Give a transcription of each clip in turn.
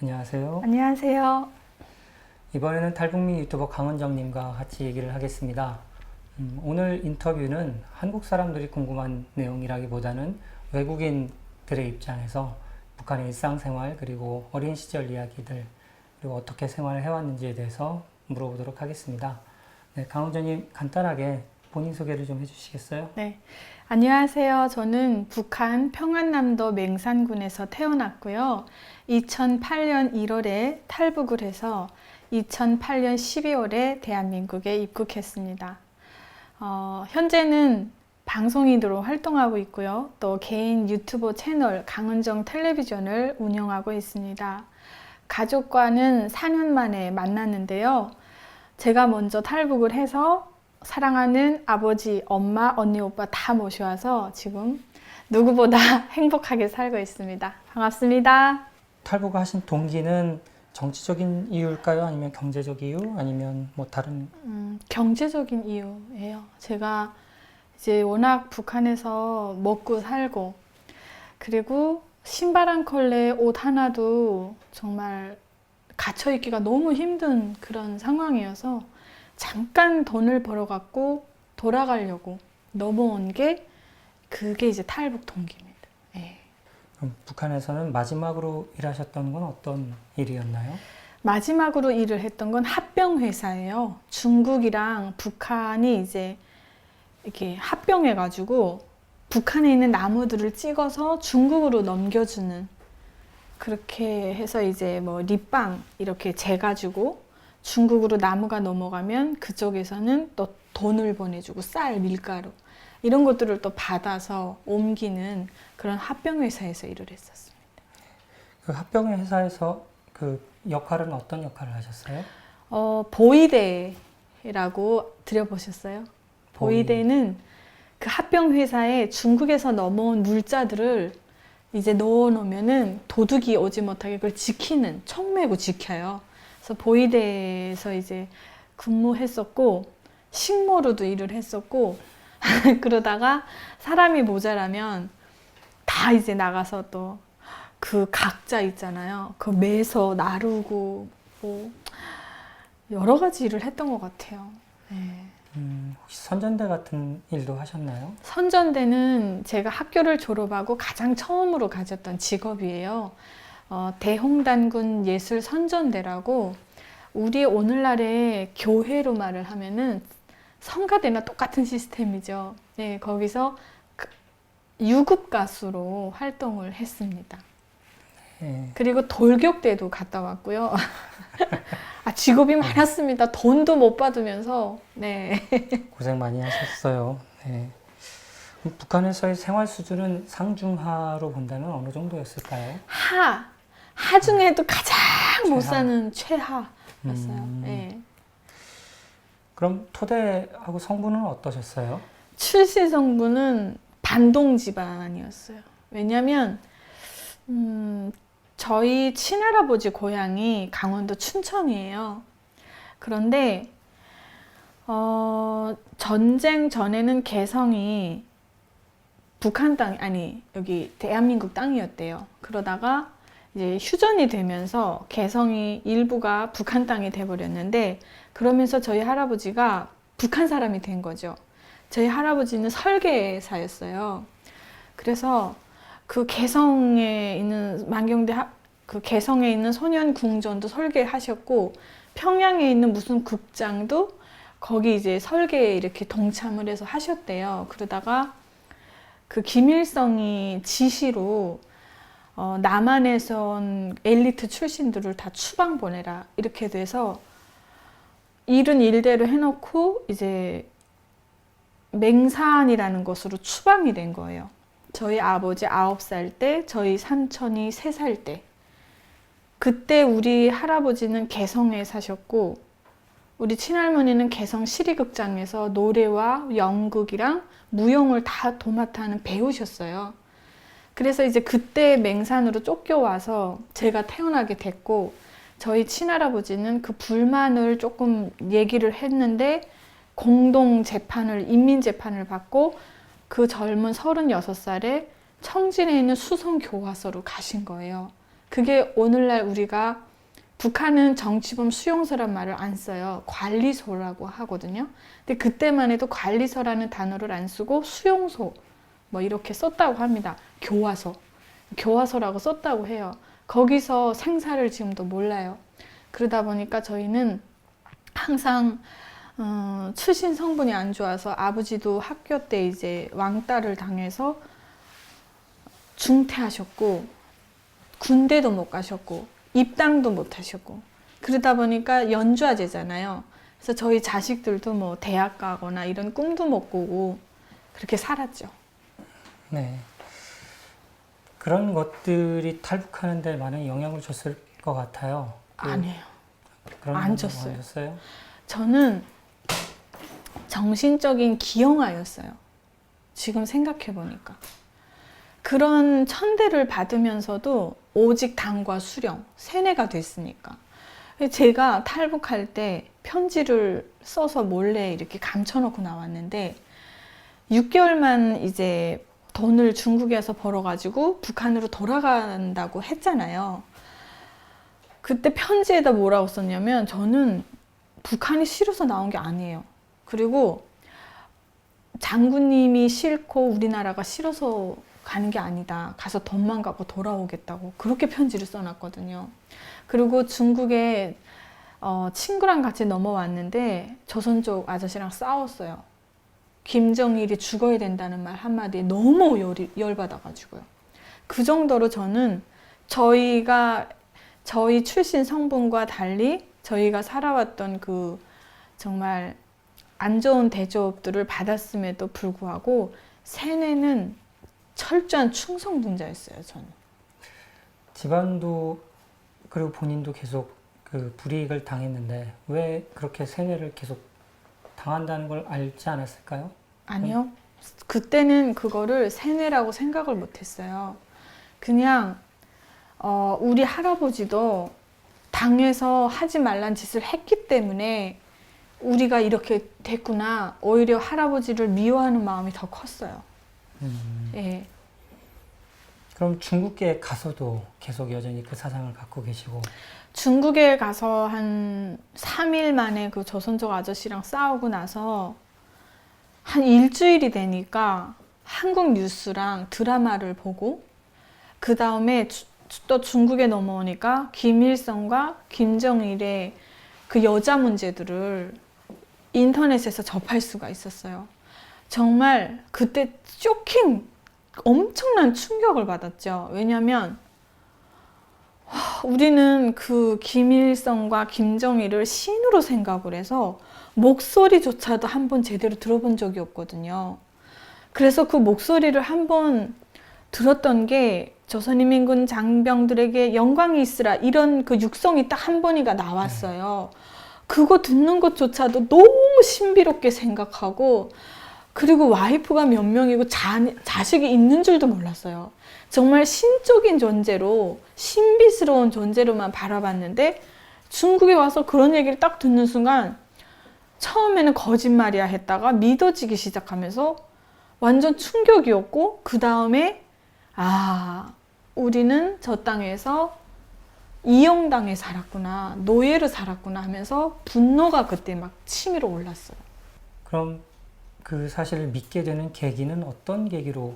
안녕하세요. 안녕하세요. 이번에는 탈북민 유튜버 강은정님과 같이 얘기를 하겠습니다. 오늘 인터뷰는 한국 사람들이 궁금한 내용이라기보다는 외국인들의 입장에서 북한의 일상생활 그리고 어린 시절 이야기들 그리고 어떻게 생활을 해왔는지에 대해서 물어보도록 하겠습니다. 네, 강은정님 간단하게 본인 소개를 좀 해주시겠어요? 네, 안녕하세요. 저는 북한 평안남도 맹산군에서 태어났고요. 2008년 1월에 탈북을 해서 2008년 12월에 대한민국에 입국했습니다. 현재는 방송인으로 활동하고 있고요. 또 개인 유튜브 채널 강은정 텔레비전을 운영하고 있습니다. 가족과는 4년 만에 만났는데요. 제가 먼저 탈북을 해서 사랑하는 아버지, 엄마, 언니, 오빠 다 모셔와서 지금 누구보다 행복하게 살고 있습니다. 반갑습니다. 탈북하신 동기는 정치적인 이유일까요? 아니면 경제적 이유? 아니면 뭐 다른? 경제적인 이유예요. 제가 이제 워낙 북한에서 먹고 살고 그리고 신발 한 컬레, 옷 하나도 정말 갇혀있기가 너무 힘든 그런 상황이어서 잠깐 돈을 벌어갖고 돌아가려고 넘어온 게 그게 이제 탈북 동기입니다. 예. 그럼 북한에서는 마지막으로 일하셨던 건 어떤 일이었나요? 마지막으로 일을 했던 건 합병회사예요. 중국이랑 북한이 이제 이렇게 합병해가지고 북한에 있는 나무들을 찍어서 중국으로 넘겨주는 그렇게 해서 이제 뭐 립밤 이렇게 재가지고 중국으로 나무가 넘어가면 그쪽에서는 또 돈을 보내주고 쌀, 밀가루 이런 것들을 또 받아서 옮기는 그런 합병회사에서 일을 했었습니다. 그 합병 회사에서 그 역할은 어떤 역할을 하셨어요? 보이대라고 들어보셨어요? 보이대는 그 합병회사에 중국에서 넘어온 물자들을 이제 넣어 놓으면은 도둑이 오지 못하게 그걸 지키는, 총 메고 지켜요. 그래서 보이대에서 이제 근무했었고 식모로도 일을 했었고 그러다가 사람이 모자라면 다 이제 나가서 또 그 각자 있잖아요. 그 매서 나르고 뭐 여러 가지 일을 했던 것 같아요. 네. 혹시 선전대 같은 일도 하셨나요? 선전대는 제가 학교를 졸업하고 가장 처음으로 가졌던 직업이에요. 대홍단군 예술선전대라고 우리 오늘날의 교회로 말을 하면은 성가대나 똑같은 시스템이죠. 네, 거기서 유급 가수로 활동을 했습니다. 네. 그리고 돌격대도 갔다 왔고요. 직업이 많았습니다. 돈도 못 받으면서. 네. 고생 많이 하셨어요. 네. 그럼 북한에서의 생활 수준은 상중하로 본다면 어느 정도였을까요? 하 중에도 가장 못 최하. 사는 최하였어요. 네. 그럼 토대하고 성분은 어떠셨어요? 출신 성분은 반동 집안이었어요. 왜냐면 저희 친할아버지 고향이 강원도 춘천이에요. 그런데 전쟁 전에는 개성이 북한 땅 아니 여기 대한민국 땅이었대요. 그러다가 이제 휴전이 되면서 개성이 일부가 북한 땅이 돼버렸는데 그러면서 저희 할아버지가 북한 사람이 된 거죠. 저희 할아버지는 설계사였어요. 그래서 그 개성에 있는 만경대 그 개성에 있는 소년궁전도 설계하셨고 평양에 있는 무슨 극장도 거기 이제 설계에 이렇게 동참을 해서 하셨대요. 그러다가 그 김일성이 지시로 남한에서 온 엘리트 출신들을 다 추방 보내라 이렇게 돼서 일은 일대로 해놓고 이제 맹산이라는 곳으로 추방이 된 거예요. 저희 아버지 9살 때, 저희 삼촌이 3살 때. 그때 우리 할아버지는 개성에 사셨고 우리 친할머니는 개성 시리극장에서 노래와 연극이랑 무용을 다 도맡아 하는 배우셨어요. 그래서 이제 그때 맹산으로 쫓겨와서 제가 태어나게 됐고 저희 친할아버지는 그 불만을 조금 얘기를 했는데 공동 재판을 인민 재판을 받고 그 젊은 36살에 청진에 있는 수성교화소로 가신 거예요. 그게 오늘날 우리가 북한은 정치범 수용소란 말을 안 써요. 관리소라고 하거든요. 근데 그때만 해도 관리소라는 단어를 안 쓰고 수용소 뭐 이렇게 썼다고 합니다. 교화소라고 썼다고 해요. 거기서 생사를 지금도 몰라요. 그러다 보니까 저희는 항상 출신 성분이 안 좋아서 아버지도 학교 때 이제 왕따를 당해서 중퇴하셨고 군대도 못 가셨고 입당도 못 하셨고 그러다 보니까 연좌제잖아요. 그래서 저희 자식들도 뭐 대학 가거나 이런 꿈도 못 꾸고 그렇게 살았죠. 네. 그런 것들이 탈북하는 데 많은 영향을 줬을 것 같아요. 아니에요. 그런 안 영향 줬어요. 안 줬어요? 저는 정신적인 기형아였어요. 지금 생각해 보니까. 그런 천대를 받으면서도 오직 당과 수령, 세뇌가 됐으니까. 제가 탈북할 때 편지를 써서 몰래 이렇게 감춰놓고 나왔는데 6개월만 이제 돈을 중국에서 벌어가지고 북한으로 돌아간다고 했잖아요. 그때 편지에다 뭐라고 썼냐면 저는 북한이 싫어서 나온 게 아니에요. 그리고 장군님이 싫고 우리나라가 싫어서 가는 게 아니다. 가서 돈만 갖고 돌아오겠다고 그렇게 편지를 써놨거든요. 그리고 중국에 친구랑 같이 넘어왔는데 조선 쪽 아저씨랑 싸웠어요. 김정일이 죽어야 된다는 말 한마디에 너무 열받아가지고요. 그 정도로 저는 저희 출신 성분과 달리 저희가 살아왔던 그 정말 안 좋은 대접들을 받았음에도 불구하고 세뇌는 철저한 충성분자였어요. 저는. 집안도 그리고 본인도 계속 그 불이익을 당했는데 왜 그렇게 세뇌를 계속 당한다는 걸 알지 않았을까요? 아니요. 그때는 그거를 세뇌라고 생각을 못했어요. 그냥 우리 할아버지도 당에서 하지 말란 짓을 했기 때문에 우리가 이렇게 됐구나. 오히려 할아버지를 미워하는 마음이 더 컸어요. 예. 그럼 중국에 가서도 계속 여전히 그 사상을 갖고 계시고 중국에 가서 한 3일 만에 그 조선족 아저씨랑 싸우고 나서 한 일주일이 되니까 한국 뉴스랑 드라마를 보고 그 다음에 또 중국에 넘어오니까 김일성과 김정일의 그 여자 문제들을 인터넷에서 접할 수가 있었어요. 정말 그때 엄청난 충격을 받았죠. 왜냐하면 우리는 그 김일성과 김정일을 신으로 생각을 해서 목소리조차도 한번 제대로 들어본 적이 없거든요. 그래서 그 목소리를 한번 들었던 게 조선인민군 장병들에게 영광이 있으라 이런 그 육성이 딱 한 번이가 나왔어요. 그거 듣는 것조차도 너무 신비롭게 생각하고 그리고 와이프가 몇 명이고 자식이 있는 줄도 몰랐어요. 정말 신적인 존재로 신비스러운 존재로만 바라봤는데 중국에 와서 그런 얘기를 딱 듣는 순간 처음에는 거짓말이야 했다가 믿어지기 시작하면서 완전 충격이었고 그 다음에 우리는 저 땅에서 이용당해 살았구나, 노예로 살았구나 하면서 분노가 그때 막 치밀어 올랐어요. 그럼 그 사실을 믿게 되는 계기는 어떤 계기로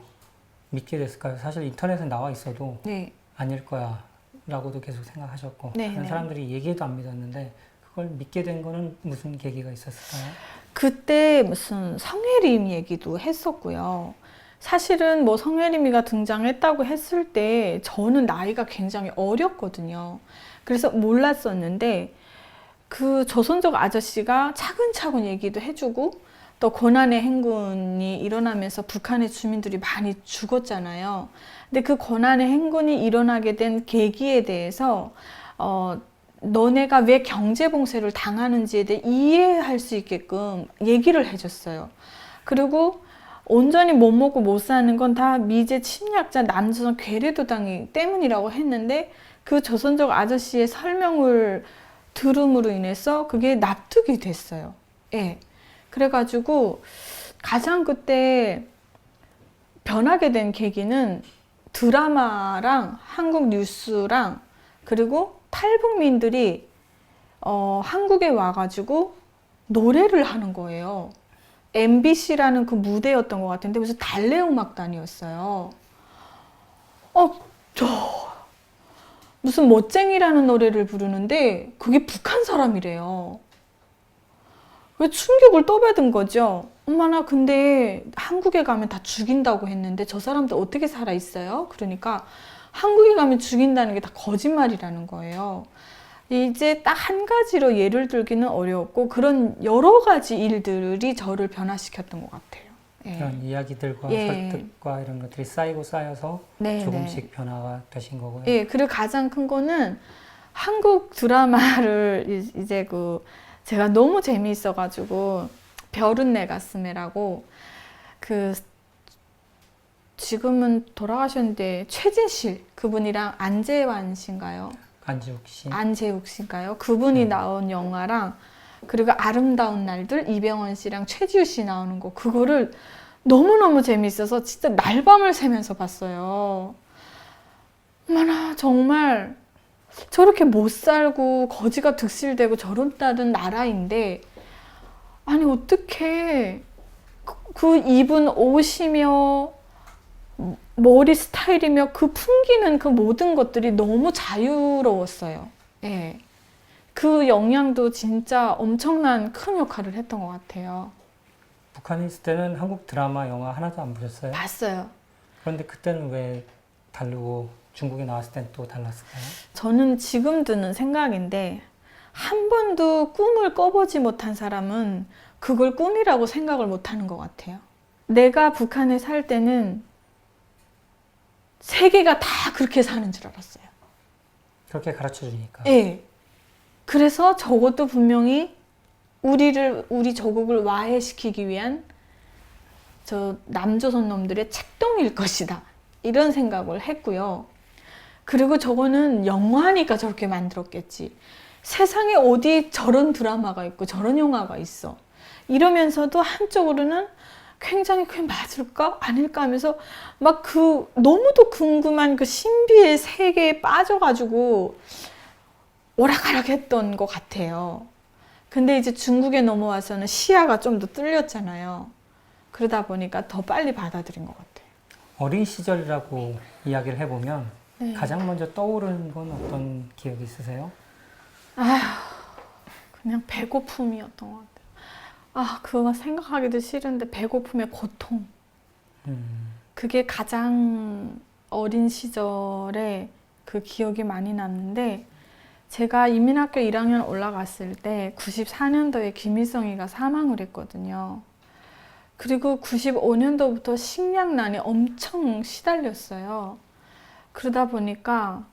믿게 됐을까요? 사실 인터넷에 나와 있어도 네. 아닐 거야 라고도 계속 생각하셨고 네, 다른 네. 사람들이 얘기해도 안 믿었는데 그걸 믿게 된 거는 무슨 계기가 있었을까요? 그때 무슨 성혜림 얘기도 했었고요. 사실은 뭐 성혜림이가 등장했다고 했을 때 저는 나이가 굉장히 어렸거든요. 그래서 몰랐었는데 그 조선족 아저씨가 차근차근 얘기도 해주고 또 고난의 행군이 일어나면서 북한의 주민들이 많이 죽었잖아요. 근데 그 고난의 행군이 일어나게 된 계기에 대해서 너네가 왜 경제봉쇄를 당하는지에 대해 이해할 수 있게끔 얘기를 해줬어요. 그리고 온전히 못 먹고 못 사는 건 다 미제 침략자 남조선 괴뢰도당이 때문이라고 했는데 그 조선족 아저씨의 설명을 들음으로 인해서 그게 납득이 됐어요. 예. 그래가지고 가장 그때 변하게 된 계기는 드라마랑 한국 뉴스랑 그리고 탈북민들이 한국에 와가지고 노래를 하는 거예요. MBC라는 그 무대였던 것 같은데 무슨 달래음악단이었어요. 무슨 멋쟁이라는 노래를 부르는데 그게 북한 사람이래요. 왜 충격을 떠받은 거죠. 엄마나 근데 한국에 가면 다 죽인다고 했는데 저 사람들 어떻게 살아 있어요? 그러니까 한국에 가면 죽인다는 게 다 거짓말이라는 거예요. 이제 딱 한 가지로 예를 들기는 어려웠고 그런 여러 가지 일들이 저를 변화시켰던 것 같아요. 예. 그런 이야기들과 예. 설득과 이런 것들이 쌓이고 쌓여서 네, 조금씩 변화가 되신 거고요. 예, 그리고 가장 큰 거는 한국 드라마를 이제 제가 너무 재미있어가지고 별은 내 가슴에라고 지금은 돌아가셨는데 최진실 그분이랑 안재환 씨인가요? 안재욱 씨인가요? 그분이 나온 영화랑 그리고 아름다운 날들 이병헌 씨랑 최지우 씨 나오는 거 그거를 너무너무 재미있어서 진짜 날밤을 새면서 봤어요. 어머나 정말 저렇게 못 살고 거지가 득실되고 저런다는 나라인데 아니 어떻게 그 입은 옷이며 머리 스타일이며 그 풍기는 그 모든 것들이 너무 자유로웠어요. 예. 그 영향도 진짜 엄청난 큰 역할을 했던 것 같아요. 북한에 있을 때는 한국 드라마, 영화 하나도 안 보셨어요? 봤어요. 그런데 그때는 왜 다르고 중국에 나왔을 땐 또 달랐을까요? 저는 지금 드는 생각인데 한 번도 꿈을 꿔보지 못한 사람은 그걸 꿈이라고 생각을 못하는 것 같아요. 내가 북한에 살 때는 세계가 다 그렇게 사는 줄 알았어요. 그렇게 가르쳐 주니까. 예. 그래서 저것도 분명히 우리 조국을 와해시키기 위한 저 남조선 놈들의 책동일 것이다. 이런 생각을 했고요. 그리고 저거는 영화니까 저렇게 만들었겠지. 세상에 어디 저런 드라마가 있고 저런 영화가 있어. 이러면서도 한쪽으로는 굉장히 그게 맞을까? 아닐까? 하면서 막 너무도 궁금한 그 신비의 세계에 빠져가지고 오락가락 했던 것 같아요. 근데 이제 중국에 넘어와서는 시야가 좀 더 뚫렸잖아요. 그러다 보니까 더 빨리 받아들인 것 같아요. 어린 시절이라고 이야기를 해보면 네. 가장 먼저 떠오르는 건 어떤 기억이 있으세요? 그냥 배고픔이었던 것 같아요. 그거 생각하기도 싫은데 배고픔의 고통. 그게 가장 어린 시절에 그 기억이 많이 남는데 제가 이민학교 1학년 올라갔을 때 94년도에 김일성이가 사망을 했거든요. 그리고 95년도부터 식량난이 엄청 시달렸어요. 그러다 보니까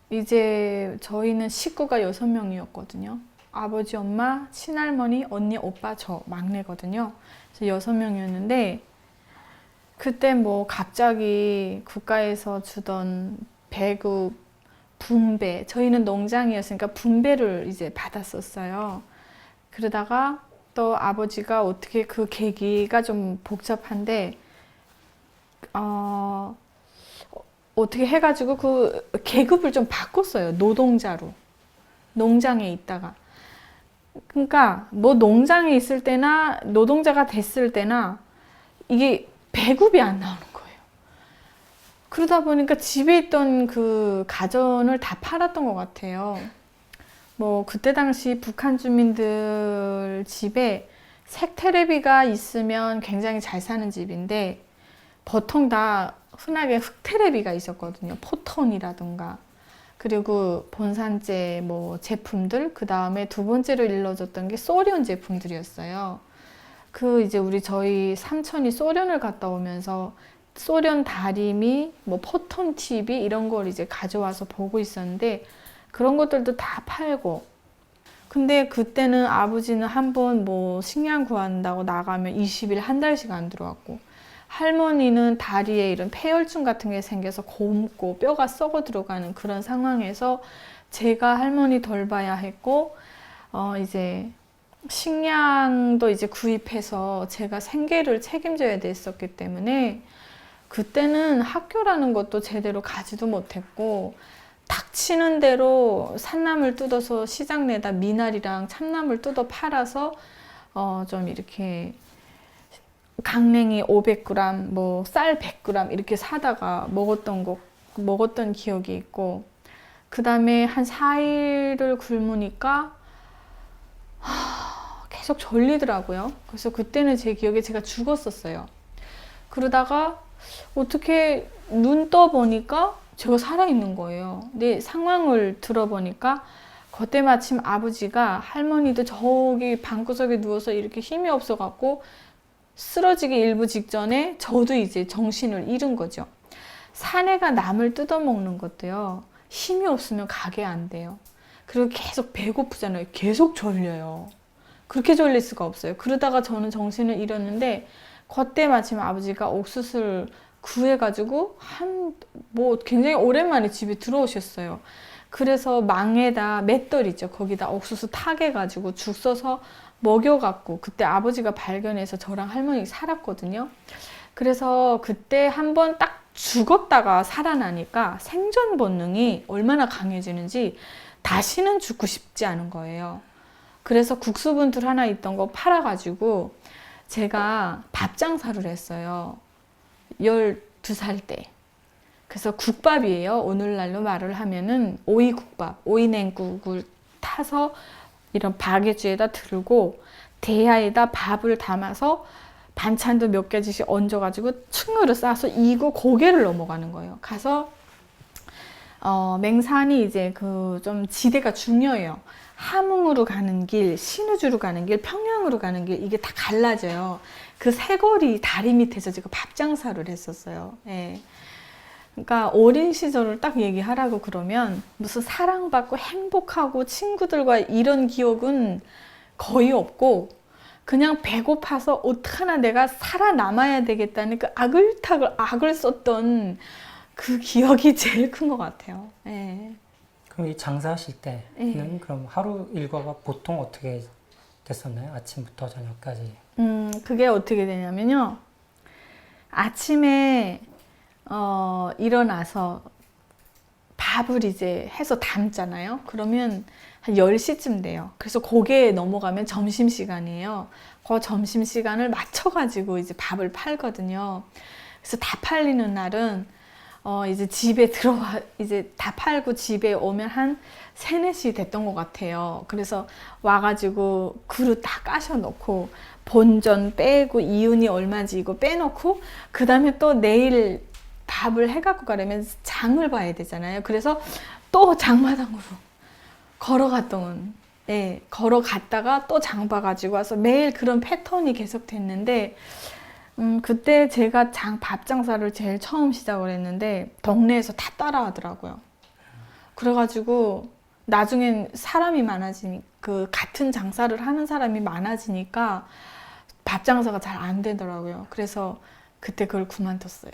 이제 저희는 식구가 6명이었거든요. 아버지, 엄마, 친할머니, 언니, 오빠, 저 막내거든요. 그래서 6명이었는데 그때 뭐 갑자기 국가에서 주던 배급, 분배, 저희는 농장이었으니까 분배를 이제 받았었어요. 그러다가 또 아버지가 어떻게 그 계기가 좀 복잡한데 어떻게 해가지고 그 계급을 좀 바꿨어요. 노동자로. 농장에 있다가. 그러니까 뭐 농장에 있을 때나 노동자가 됐을 때나 이게 배급이 안 나오는 거예요. 그러다 보니까 집에 있던 그 가전을 다 팔았던 것 같아요. 뭐 그때 당시 북한 주민들 집에 색 테레비가 있으면 굉장히 잘 사는 집인데 보통 다 흔하게 흑 테레비가 있었거든요. 포톤이라든가 그리고 본산제 뭐 제품들, 그 다음에 두 번째로 일러줬던 게 소련 제품들이었어요. 저희 삼촌이 소련을 갔다 오면서 소련 다리미, 뭐 포톤 TV 이런 걸 이제 가져와서 보고 있었는데 그런 것들도 다 팔고. 근데 그때는 아버지는 한번 뭐 식량 구한다고 나가면 20일 한 달씩 안 들어왔고, 할머니는 다리에 이런 폐혈증 같은 게 생겨서 곪고 뼈가 썩어 들어가는 그런 상황에서 제가 할머니 돌봐야 했고, 이제 식량도 이제 구입해서 제가 생계를 책임져야 됐었기 때문에 그때는 학교라는 것도 제대로 가지도 못했고 닥치는 대로 산나물 뜯어서 시장 내다 미나리랑 참나물 뜯어 팔아서 좀 이렇게 강냉이 500g, 뭐 쌀 100g 이렇게 사다가 먹었던 기억이 있고, 그 다음에 한 4일을 굶으니까 계속 졸리더라고요. 그래서 그때는 제 기억에 제가 죽었었어요. 그러다가 어떻게 눈 떠보니까 제가 살아있는 거예요. 근데 상황을 들어보니까 그때 마침 아버지가, 할머니도 저기 방구석에 누워서 이렇게 힘이 없어갖고 쓰러지기 일부 직전에 저도 이제 정신을 잃은 거죠. 사내가 남을 뜯어먹는 것도요, 힘이 없으면 가게 안 돼요. 그리고 계속 배고프잖아요. 계속 졸려요. 그렇게 졸릴 수가 없어요. 그러다가 저는 정신을 잃었는데, 그때 마침 아버지가 옥수수를 구해가지고 굉장히 오랜만에 집에 들어오셨어요. 그래서 망에다 맷돌이죠. 거기다 옥수수 타개가지고 죽 써서 먹여갖고, 그때 아버지가 발견해서 저랑 할머니 살았거든요. 그래서 그때 한번 딱 죽었다가 살아나니까 생존 본능이 얼마나 강해지는지 다시는 죽고 싶지 않은 거예요. 그래서 국수분들 하나 있던 거 팔아가지고 제가 밥 장사를 했어요. 12살 때. 그래서 국밥이에요. 오늘날로 말을 하면은 오이국밥, 오이냉국을 타서 이런 바게트에다 들고 대야에다 밥을 담아서 반찬도 몇 가지씩 얹어가지고 층으로 싸서 이고 고개를 넘어가는 거예요. 가서 맹산이 이제 그 좀 지대가 중요해요. 함흥으로 가는 길, 신우주로 가는 길, 평양으로 가는 길, 이게 다 갈라져요. 그 세거리 다리 밑에서 제가 밥 장사를 했었어요. 예. 그러니까 어린 시절을 딱 얘기하라고 그러면 무슨 사랑받고 행복하고 친구들과 이런 기억은 거의 없고, 그냥 배고파서 어떡하나 내가 살아남아야 되겠다는 그 악을 썼던 그 기억이 제일 큰 것 같아요. 예. 그럼 이 장사하실 때는 그럼 하루 일과가 보통 어떻게 됐었나요? 아침부터 저녁까지. 그게 어떻게 되냐면요. 아침에 일어나서 밥을 이제 해서 담잖아요. 그러면 한 10시쯤 돼요. 그래서 거기에 넘어가면 점심시간이에요. 그 점심시간을 맞춰가지고 이제 밥을 팔거든요. 그래서 다 팔리는 날은 이제 집에 이제 다 팔고 집에 오면 한 3, 4시 됐던 것 같아요. 그래서 와가지고 그릇 다 까셔 놓고 본전 빼고 이윤이 얼마인지 이거 빼놓고, 그 다음에 또 내일 밥을 해갖고 가려면 장을 봐야 되잖아요. 그래서 또 장마당으로 걸어갔다가 또 장 봐가지고 와서 매일 그런 패턴이 계속 됐는데, 그때 제가 밥 장사를 제일 처음 시작을 했는데 동네에서 다 따라하더라고요. 그래가지고 나중엔 사람이 그 같은 장사를 하는 사람이 많아지니까 밥 장사가 잘 안 되더라고요. 그래서 그때 그걸 그만뒀어요.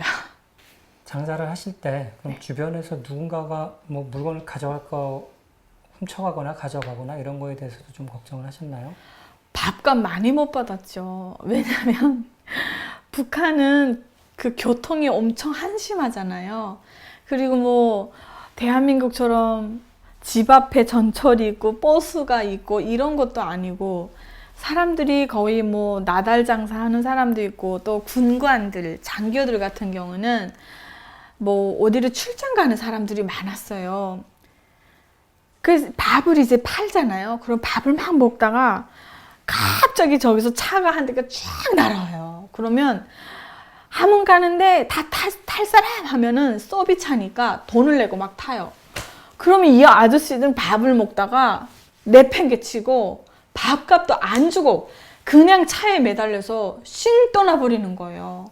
장사를 하실 때 그럼 주변에서 누군가가 뭐 물건을 훔쳐가거나 가져가거나 이런 거에 대해서도 좀 걱정을 하셨나요? 밥값 많이 못 받았죠. 왜냐면 북한은 그 교통이 엄청 한심하잖아요. 그리고 뭐 대한민국처럼 집 앞에 전철이 있고 버스가 있고 이런 것도 아니고, 사람들이 거의 뭐 나달 장사하는 사람도 있고, 또 군관들, 장교들 같은 경우는 뭐 어디를 출장 가는 사람들이 많았어요. 그래서 밥을 이제 팔잖아요. 그럼 밥을 막 먹다가 갑자기 저기서 차가 한 대가 쫙 날아와요. 그러면 함흥 가는데 다 탈 사람 하면은 서비 차니까 돈을 내고 막 타요. 그러면 이 아저씨는 밥을 먹다가 내팽개치고 밥값도 안 주고 그냥 차에 매달려서 쉥 떠나버리는 거예요.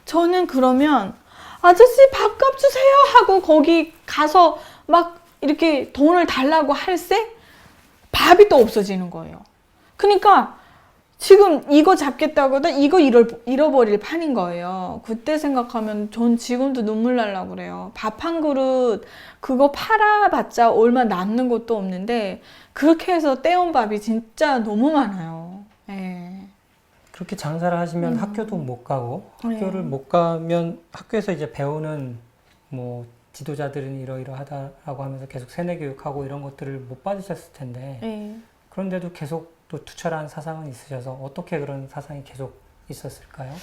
저는 그러면 아저씨 밥값 주세요 하고 거기 가서 막 이렇게 돈을 달라고 할새 밥이 또 없어지는 거예요. 그러니까 지금 이거 잡겠다고 하다 이거 잃어버릴 판인 거예요. 그때 생각하면 전 지금도 눈물 날라고 그래요. 밥 한 그릇 그거 팔아봤자 얼마 남는 것도 없는데 그렇게 해서 떼온 밥이 진짜 너무 많아요. 예. 그렇게 장사를 하시면 학교도 못 가고, 학교를 못 가면 학교에서 이제 배우는 뭐 지도자들은 이러이러하다라고 하면서 계속 세뇌 교육하고 이런 것들을 못 받으셨을 텐데 예. 그런데도 계속 또 투철한 사상은 있으셔서 어떻게 그런 사상이 계속 있었을까요?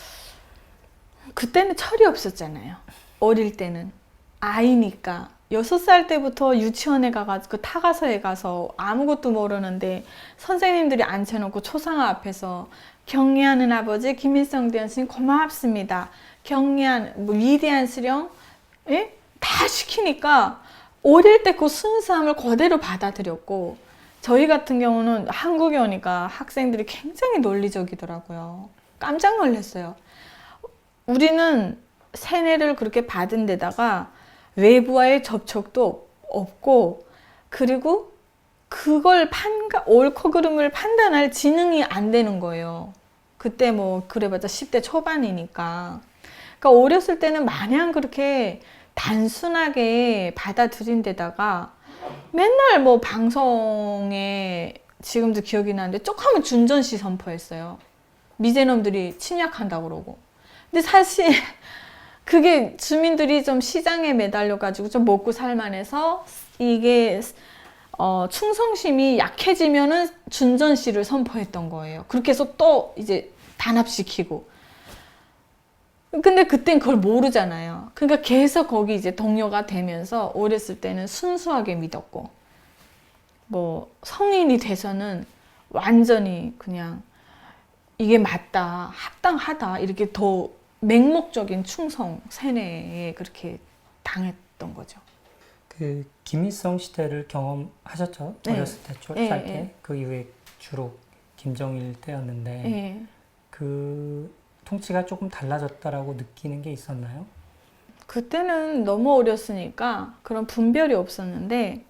그때는 철이 없었잖아요. 어릴 때는. 아이니까. 6살 때부터 유치원에 가가지고 타가서에 가서 아무것도 모르는데 선생님들이 앉혀놓고 초상화 앞에서 경례하는 아버지 김일성 대원님 고맙습니다. 경례한 위대한 수령 예? 다 시키니까 어릴 때 그 순수함을 그대로 받아들였고 저희 같은 경우는 한국에 오니까 학생들이 굉장히 논리적이더라고요. 깜짝 놀랐어요. 우리는 세뇌를 그렇게 받은 데다가 외부와의 접촉도 없고 그리고 그걸 옳고 그름을 판단할 지능이 안 되는 거예요. 그때 뭐 그래봤자 10대 초반이니까. 그러니까 어렸을 때는 마냥 그렇게 단순하게 받아들인 데다가 맨날 뭐 방송에 지금도 기억이 나는데 쪽하면 준전시 선포했어요. 미제놈들이 침략한다고 그러고. 근데 사실 그게 주민들이 좀 시장에 매달려가지고 좀 먹고 살만해서 이게 충성심이 약해지면은 준전시를 선포했던 거예요. 그렇게 해서 또 이제 단합시키고. 근데 그땐 그걸 모르잖아요. 그러니까 계속 거기 이제 동료가 되면서 어렸을 때는 순수하게 믿었고, 뭐 성인이 돼서는 완전히 그냥 이게 맞다, 합당하다 이렇게 더 맹목적인 충성, 세뇌에 그렇게 당했던 거죠. 그 김일성 시대를 경험하셨죠? 네. 어렸을 때 네, 짧게. 네. 그 이후에 주로 김정일 때였는데 예. 그 통치가 조금 달라졌다라고 느끼는 게 있었나요? 그때는 너무 어렸으니까 그런 분별이 없었는데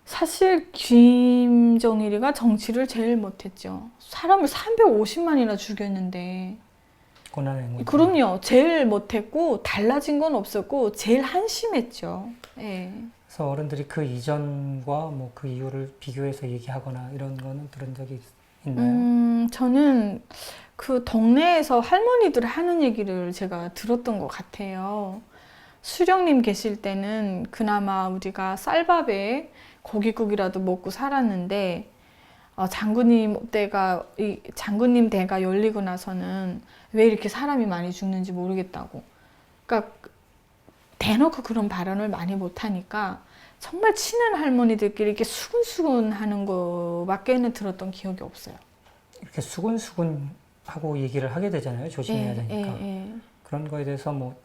사실 김정일이가 정치를 제일 못했죠. 사람을 350만이나 죽였는데 고난의 행군. 그럼요. 제일 못했고 달라진 건 없었고 제일 한심했죠. 예. 그래서 어른들이 그 이전과 뭐 그 이후를 비교해서 얘기하거나 이런 거는 들은 적이 있나요? 저는 그 동네에서 할머니들 하는 얘기를 제가 들었던 것 같아요. 수령님 계실 때는 그나마 우리가 쌀밥에 고깃국이라도 먹고 살았는데 장군님 대가 열리고 나서는 왜 이렇게 사람이 많이 죽는지 모르겠다고. 그러니까 대놓고 그런 발언을 많이 못하니까 정말 친한 할머니들끼리 이렇게 수근수근 하는 거밖에는 들었던 기억이 없어요. 이렇게 수근수근하고 얘기를 하게 되잖아요. 조심해야 되니까. 그런 거에 대해서 뭐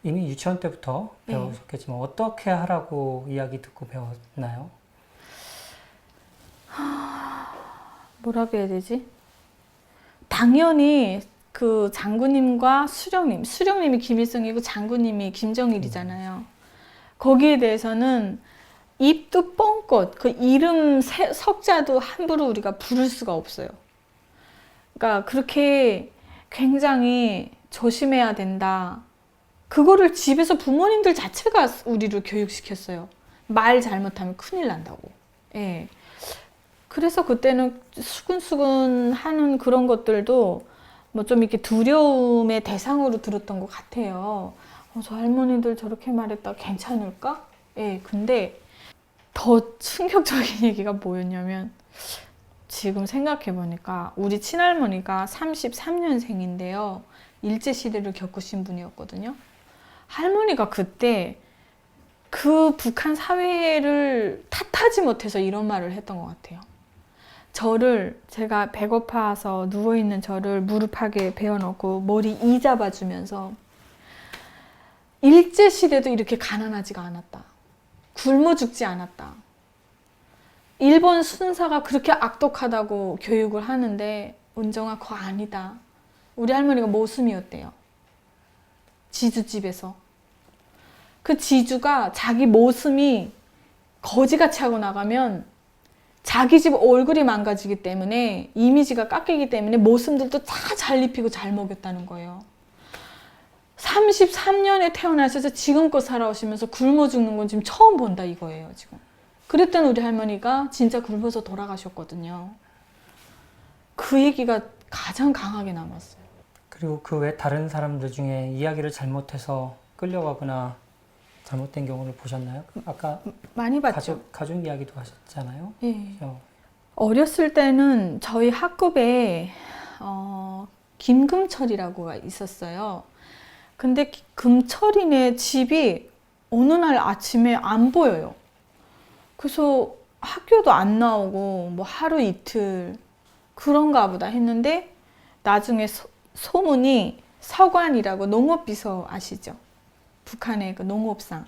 이미 유치원 때부터 배우셨겠지만 어떻게 하라고 이야기 듣고 배웠나요? 뭐라고 해야 되지? 당연히 그 장군님과 수령님이 김일성이고 장군님이 김정일이잖아요. 거기에 대해서는 입도 뻥끗, 그 이름 석자도 함부로 우리가 부를 수가 없어요. 그러니까 그렇게 굉장히 조심해야 된다. 그거를 집에서 부모님들 자체가 우리를 교육시켰어요. 말 잘못하면 큰일 난다고. 예. 그래서 그때는 수근수근 하는 그런 것들도 뭐 좀 이렇게 두려움의 대상으로 들었던 것 같아요. 저 할머니들 저렇게 말했다 괜찮을까? 예, 근데 더 충격적인 얘기가 뭐였냐면 지금 생각해보니까 우리 친할머니가 33년생인데요. 일제시대를 겪으신 분이었거든요. 할머니가 그때 그 북한 사회를 탓하지 못해서 이런 말을 했던 것 같아요. 제가 배고파서 누워있는 저를 무릎하게 베어놓고 머리 이 잡아주면서 일제시대도 이렇게 가난하지가 않았다. 굶어 죽지 않았다. 일본 순사가 그렇게 악독하다고 교육을 하는데 은정아 그거 아니다. 우리 할머니가 모순이었대요. 지주집에서. 그 지주가 자기 모습이 거지같이 하고 나가면 자기 집 얼굴이 망가지기 때문에 이미지가 깎이기 때문에 모습들도 다 잘 입히고 잘 먹였다는 거예요. 33년에 태어나셔서 지금껏 살아오시면서 굶어 죽는 건 지금 처음 본다 이거예요. 지금. 그랬던 우리 할머니가 진짜 굶어서 돌아가셨거든요. 그 얘기가 가장 강하게 남았어요. 그리고 그 외 다른 사람들 중에 이야기를 잘못해서 끌려가거나 잘못된 경우를 보셨나요? 아까 많이 봤죠. 가족 이야기도 하셨잖아요. 예. 그죠? 어렸을 때는 저희 학급에 김금철이라고가 있었어요. 근데 금철이네 집이 어느 날 아침에 안 보여요. 그래서 학교도 안 나오고 뭐 하루 이틀 그런가 보다 했는데 나중에 소문이 서관이라고 농업비서 아시죠? 북한의 그 농업상.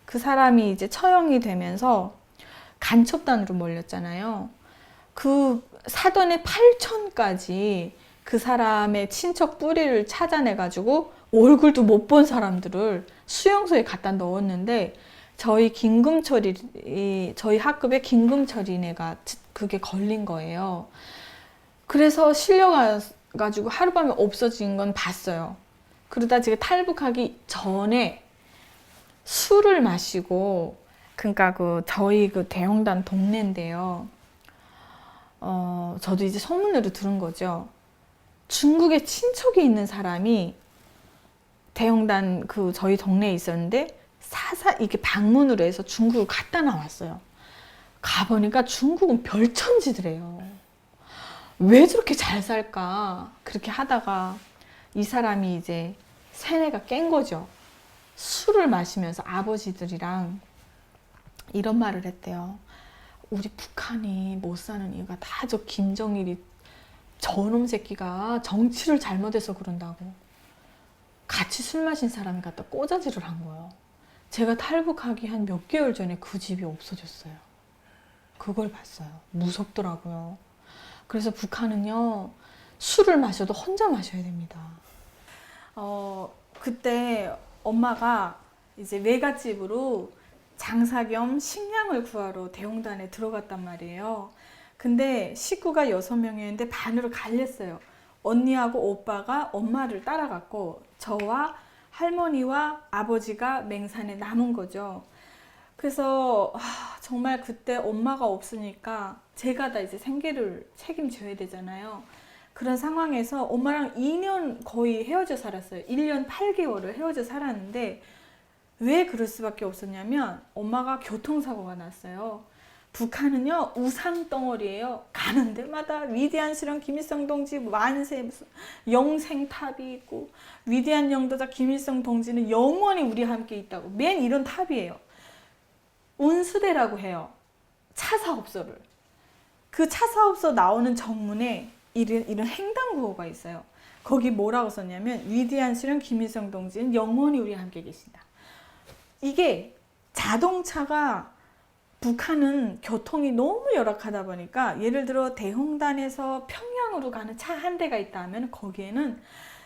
그 사람이 이제 처형이 되면서 간첩단으로 몰렸잖아요. 그 사돈의 8촌까지 그 사람의 친척 뿌리를 찾아내가지고 얼굴도 못 본 사람들을 수용소에 갖다 넣었는데 저희 저희 학급에 김금철이네가 그게 걸린 거예요. 그래서 실려가지고 하룻밤에 없어진 건 봤어요. 그러다 제가 탈북하기 전에 술을 마시고, 그러니까 저희 대형단 동네인데요. 저도 이제 소문으로 들은 거죠. 중국에 친척이 있는 사람이 대형단 저희 동네에 있었는데 이렇게 방문으로 해서 중국을 갔다 나왔어요. 가보니까 중국은 별천지더래요. 왜 저렇게 잘 살까? 그렇게 하다가 이 사람이 이제 세뇌가 깬 거죠. 술을 마시면서 아버지들이랑 이런 말을 했대요. 우리 북한이 못 사는 이유가 다 저 김정일이 저놈 새끼가 정치를 잘못해서 그런다고. 같이 술 마신 사람이 갖다 꼬자질을 한 거예요. 제가 탈북하기 한 몇 개월 전에 그 집이 없어졌어요. 그걸 봤어요. 무섭더라고요. 그래서 북한은요, 술을 마셔도 혼자 마셔야 됩니다. 그때 엄마가 이제 외갓집으로 장사 겸 식량을 구하러 대홍단에 들어갔단 말이에요. 근데 식구가 6명이었는데 반으로 갈렸어요. 언니하고 오빠가 엄마를 따라갔고 저와 할머니와 아버지가 맹산에 남은 거죠. 그래서 정말 그때 엄마가 없으니까 제가 다 이제 생계를 책임져야 되잖아요. 그런 상황에서 엄마랑 2년 거의 헤어져 살았어요. 1년 8개월을 헤어져 살았는데 왜 그럴 수밖에 없었냐면 엄마가 교통사고가 났어요. 북한은요 우상 덩어리예요. 가는 데마다 위대한 수령 김일성 동지 만세 무슨 영생탑이 있고 위대한 영도자 김일성 동지는 영원히 우리와 함께 있다고 맨 이런 탑이에요. 운수대라고 해요. 차사업소를. 그 차사업소 나오는 정문에 이런 횡단구호가 있어요. 거기 뭐라고 썼냐면 위대한 수령 김일성 동지는 영원히 우리와 함께 계신다. 이게 자동차가 북한은 교통이 너무 열악하다 보니까 예를 들어 대홍단에서 평양으로 가는 차 한 대가 있다 하면 거기에는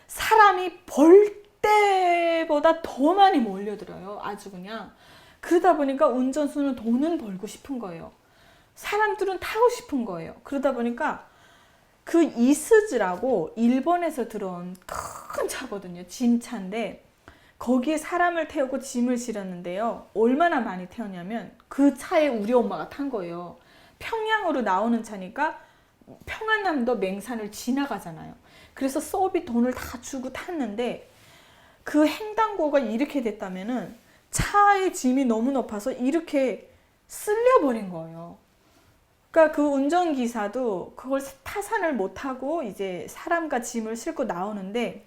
사람이 벌 때보다 더 많이 몰려들어요. 아주 그냥. 그러다 보니까 운전수는 돈은 벌고 싶은 거예요. 사람들은 타고 싶은 거예요. 그러다 보니까 그 이스즈라고 일본에서 들어온 큰 차거든요. 짐차인데 거기에 사람을 태우고 짐을 실었는데요. 얼마나 많이 태웠냐면 그 차에 우리 엄마가 탄 거예요. 평양으로 나오는 차니까 평안남도 맹산을 지나가잖아요. 그래서 서비 돈을 다 주고 탔는데 그 횡단보도가 이렇게 됐다면은 차의 짐이 너무 높아서 이렇게 쓸려버린 거예요. 그러니까 그 운전기사도 그걸 타산을 못하고 이제 사람과 짐을 싣고 나오는데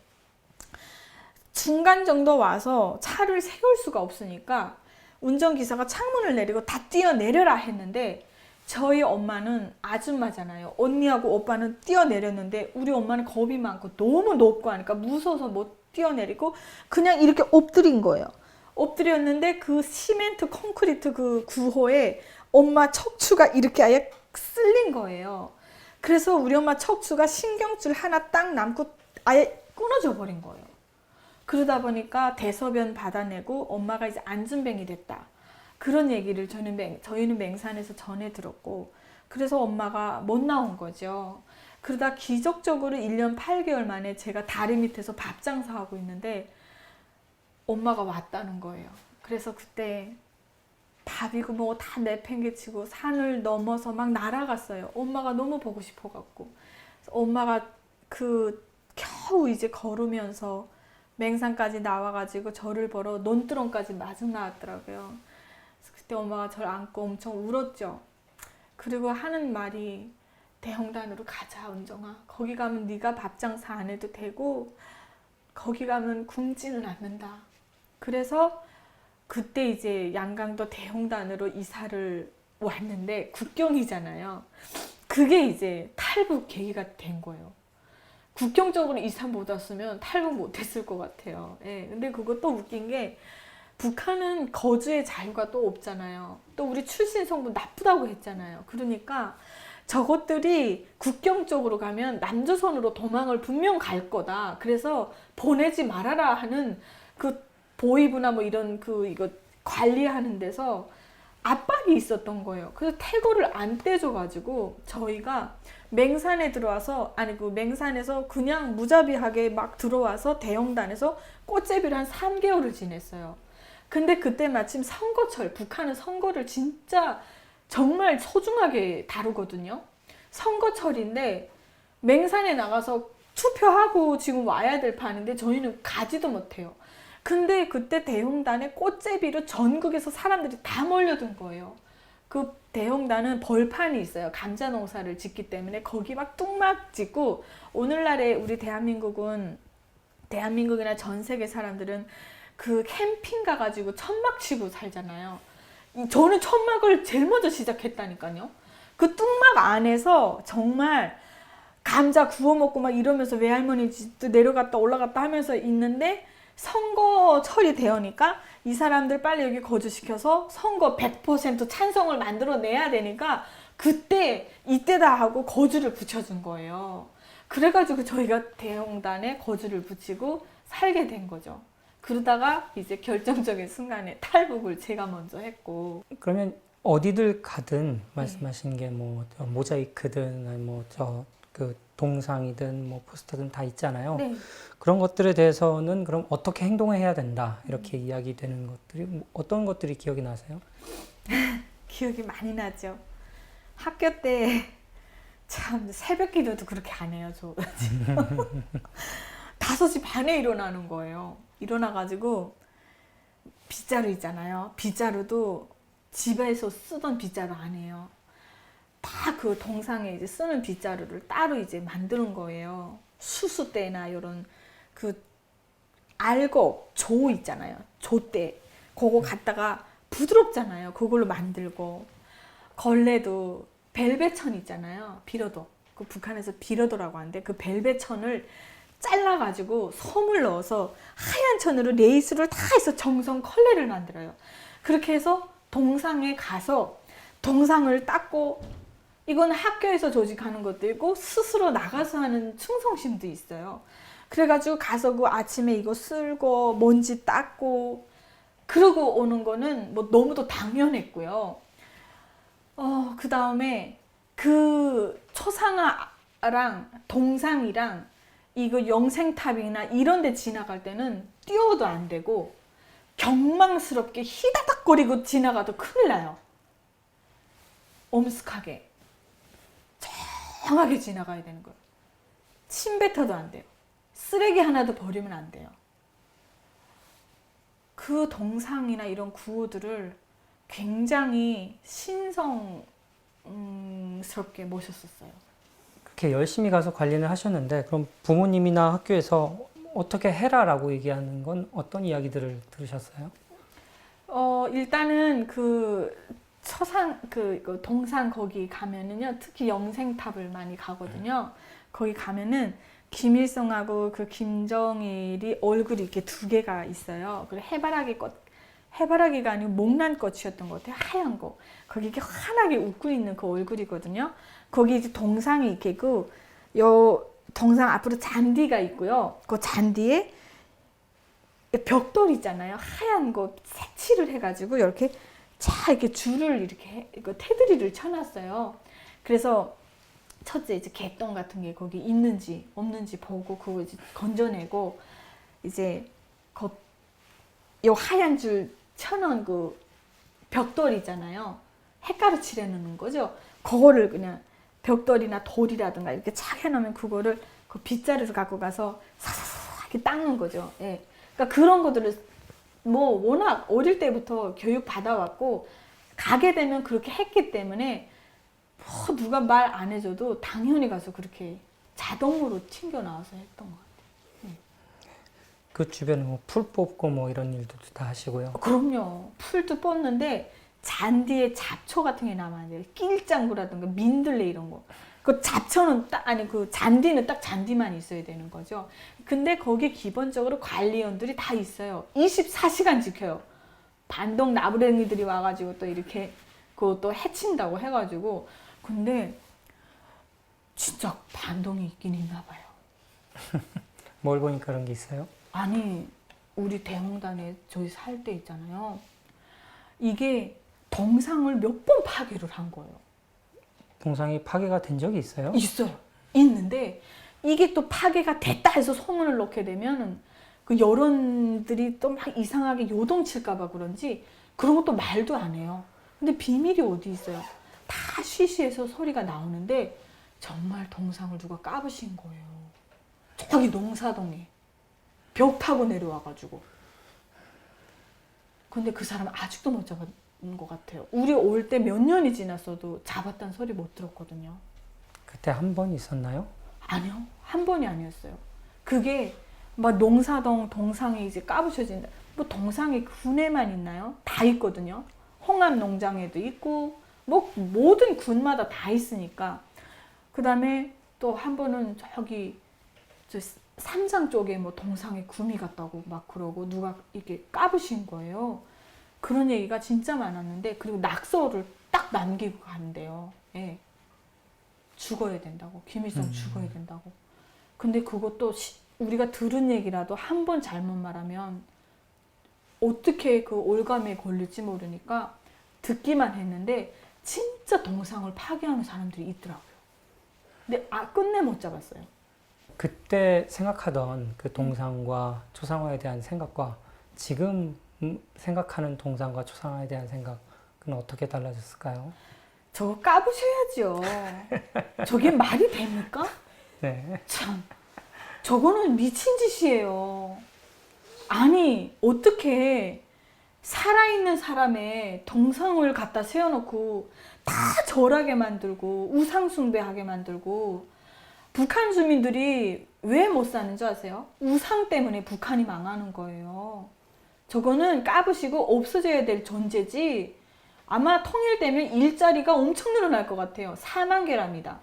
중간 정도 와서 차를 세울 수가 없으니까 운전기사가 창문을 내리고 다 뛰어내려라 했는데 저희 엄마는 아줌마잖아요. 언니하고 오빠는 뛰어내렸는데 우리 엄마는 겁이 많고 너무 높고 하니까 무서워서 못 뛰어내리고 그냥 이렇게 엎드린 거예요. 엎드렸는데 그 시멘트 콘크리트 그 구호에 엄마 척추가 이렇게 아예 쓸린 거예요. 그래서 우리 엄마 척추가 신경줄 하나 딱 남고 아예 끊어져 버린 거예요. 그러다 보니까 대소변 받아내고 엄마가 이제 안진뱅이 됐다. 그런 얘기를 저희는 맹산에서 전해 들었고 그래서 엄마가 못 나온 거죠. 그러다 기적적으로 1년 8개월 만에 제가 다리 밑에서 밥 장사하고 있는데 엄마가 왔다는 거예요. 그래서 그때 밥이고 뭐 다 내팽개치고 산을 넘어서 막 날아갔어요. 엄마가 너무 보고 싶어갖고. 엄마가 겨우 이제 걸으면서 맹산까지 나와가지고 저를 보러 논두렁까지 마중 나왔더라고요. 그래서 그때 엄마가 저를 안고 엄청 울었죠. 그리고 하는 말이 대형단으로 가자 은정아. 거기 가면 네가 밥 장사 안 해도 되고 거기 가면 굶지는 않는다. 그래서 그때 이제 양강도 대형단으로 이사를 왔는데 국경이잖아요. 그게 이제 탈북 계기가 된 거예요. 국경 쪽으로 이사 못 왔으면 탈북 못 했을 것 같아요. 예, 근데 그것도 웃긴 게 북한은 거주의 자유가 또 없잖아요. 또 우리 출신 성분 나쁘다고 했잖아요. 그러니까 저것들이 국경 쪽으로 가면 남조선으로 도망을 분명 갈 거다. 그래서 보내지 말아라 하는 그 보위부나 뭐 이런 이거 관리하는 데서 압박이 있었던 거예요. 그래서 태고를 안 떼줘가지고 저희가 맹산에 들어와서 맹산에서 그냥 무자비하게 막 들어와서 대형단에서 꽃제비를 한 3개월을 지냈어요. 근데 그때 마침 선거철, 북한은 선거를 진짜 정말 소중하게 다루거든요. 선거철인데 맹산에 나가서 투표하고 지금 와야 될 판인데 저희는 가지도 못해요. 근데 그때 대형단에 꽃제비로 전국에서 사람들이 다 몰려든 거예요. 그 대형단은 벌판이 있어요. 감자 농사를 짓기 때문에 거기 막 뚝막 짓고, 오늘날의 우리 대한민국이나 전 세계 사람들은 그 캠핑 가가지고 천막 치고 살잖아요. 저는 천막을 제일 먼저 시작했다니까요. 그 뚝막 안에서 정말 감자 구워 먹고 막 이러면서 외할머니 집도 내려갔다 올라갔다 하면서 있는데, 선거철이 되니까 이 사람들 빨리 여기 거주시켜서 선거 100% 찬성을 만들어내야 되니까 이때다 하고 거주를 붙여준 거예요. 그래가지고 저희가 대형단에 거주를 붙이고 살게 된 거죠. 그러다가 이제 결정적인 순간에 탈북을 제가 먼저 했고. 그러면 어디들 가든 말씀하신 게 뭐 모자이크든 뭐 그 동상이든 뭐 포스터든 다 있잖아요. 네. 그런 것들에 대해서는 그럼 어떻게 행동해야 된다 이렇게 이야기되는 것들이 어떤 것들이 기억이 나세요? 기억이 많이 나죠. 학교 때 참 새벽 기도도 그렇게 안 해요. 저 5시 반에 일어나는 거예요. 일어나가지고 빗자루 있잖아요. 빗자루도 집에서 쓰던 빗자루 안 해요. 다 그 동상에 이제 쓰는 빗자루를 따로 이제 만드는 거예요. 수수대나 이런 그 알곡, 조 있잖아요. 조대. 그거 갖다가 부드럽잖아요. 그걸로 만들고, 걸레도 벨벳천 있잖아요. 비로도. 그 북한에서 비로도라고 하는데 그 벨벳천을 잘라가지고 솜을 넣어서 하얀 천으로 레이스를 다 해서 정성 컬레를 만들어요. 그렇게 해서 동상에 가서 동상을 닦고, 이건 학교에서 조직하는 것도 있고 스스로 나가서 하는 충성심도 있어요. 그래가지고 가서 그 아침에 이거 쓸고 먼지 닦고 그러고 오는 거는 뭐 너무도 당연했고요. 그 다음에 그 초상화랑 동상이랑 이거 영생탑이나 이런 데 지나갈 때는 뛰어도 안 되고 경망스럽게 히다닥거리고 지나가도 큰일 나요. 엄숙하게 정하게 지나가야 되는 거예요. 침 뱉어도 안 돼요. 쓰레기 하나도 버리면 안 돼요. 그 동상이나 이런 구호들을 굉장히 신성스럽게 모셨었어요. 그렇게 열심히 가서 관리를 하셨는데 그럼 부모님이나 학교에서 어떻게 해라라고 얘기하는 건 어떤 이야기들을 들으셨어요? 일단은 그 동상 거기 가면은요, 특히 영생탑을 많이 가거든요. 거기 가면은 김일성하고 그 김정일이 얼굴이 이렇게 2개가 있어요. 그리고 해바라기가 아니고 목란꽃이었던 것 같아요. 하얀 거. 거기 이렇게 환하게 웃고 있는 그 얼굴이거든요. 거기 이제 동상이 이렇게 요 동상 앞으로 잔디가 있고요. 그 잔디에 벽돌 있잖아요. 하얀 거 색칠을 해가지고 이렇게 줄을 이렇게 테두리를 쳐놨어요. 그래서 첫째 이제 개똥 같은 게 거기 있는지 없는지 보고 그거 이제 건져내고, 이제 요 하얀 줄 쳐놓은 그 벽돌 있잖아요. 핵가루 칠해놓는 거죠. 그거를 그냥 벽돌이나 돌이라든가 이렇게 착 해놓으면 그거를 그 빗자루를 갖고 가서 사사사 이렇게 닦는 거죠. 예. 그러니까 그런 것들을 뭐 워낙 어릴 때부터 교육 받아왔고 가게 되면 그렇게 했기 때문에 뭐 누가 말 안 해줘도 당연히 가서 그렇게 자동으로 튕겨 나와서 했던 것 같아요. 그 주변에 뭐 풀 뽑고 뭐 이런 일도 다 하시고요. 그럼요. 풀도 뽑는데 잔디에 잡초 같은 게 나면 안 돼요. 낄장구라든가 민들레 이런 거. 그 잡초는 딱 아니 그 잔디는 딱 잔디만 있어야 되는 거죠. 근데 거기 기본적으로 관리원들이 다 있어요. 24시간 지켜요. 반동 나부랭이들이 와가지고 또 이렇게 그것도 해친다고 해가지고. 근데 진짜 반동이 있긴 있나 봐요. 뭘 보니까 그런 게 있어요? 아니 우리 대홍단에 저희 살 때 있잖아요. 이게 동상을 몇 번 파괴를 한 거예요. 동상이 파괴가 된 적이 있어요? 있어요. 있는데 이게 또 파괴가 됐다 해서 소문을 넣게 되면 그 여론들이 또 막 이상하게 요동칠까 봐 그런지 그런 것도 말도 안 해요. 근데 비밀이 어디 있어요? 다 쉬쉬해서 소리가 나오는데 정말 동상을 누가 까부신 거예요. 저기 농사동에 벽 타고 내려와가지고. 근데 그 사람 아직도 못 잡은 것 같아요. 우리 올 때 몇 년이 지났어도 잡았다는 소리 못 들었거든요. 그때 한 번 있었나요? 아니요. 한 번이 아니었어요. 그게 막 농사동 동상이 이제 까부셔진다. 뭐 동상이 군에만 있나요? 다 있거든요. 홍합 농장에도 있고 뭐 모든 군마다 다 있으니까. 그 다음에 또 한 번은 저기 저 삼상 쪽에 뭐 동상에 구미 갔다고 막 그러고 누가 이렇게 까부신 거예요. 그런 얘기가 진짜 많았는데 그리고 낙서를 딱 남기고 간대요. 예. 죽어야 된다고. 김일성 죽어야 된다고. 근데 그것도 우리가 들은 얘기라도 한 번 잘못 말하면 어떻게 그 올감에 걸릴지 모르니까 듣기만 했는데 진짜 동상을 파괴하는 사람들이 있더라고요. 근데 끝내 못 잡았어요. 그때 생각하던 그 동상과 초상화에 대한 생각과 지금 생각하는 동상과 초상화에 대한 생각은 어떻게 달라졌을까요? 저거 까부셔야죠. 저게 말이 됩니까? 네. 참, 저거는 미친 짓이에요. 아니, 어떻게 살아있는 사람의 동상을 갖다 세워놓고 다 절하게 만들고 우상숭배하게 만들고 북한 주민들이 왜 못 사는 줄 아세요? 우상 때문에 북한이 망하는 거예요. 저거는 까부시고 없어져야 될 존재지. 아마 통일되면 일자리가 엄청 늘어날 것 같아요. 4만 개랍니다.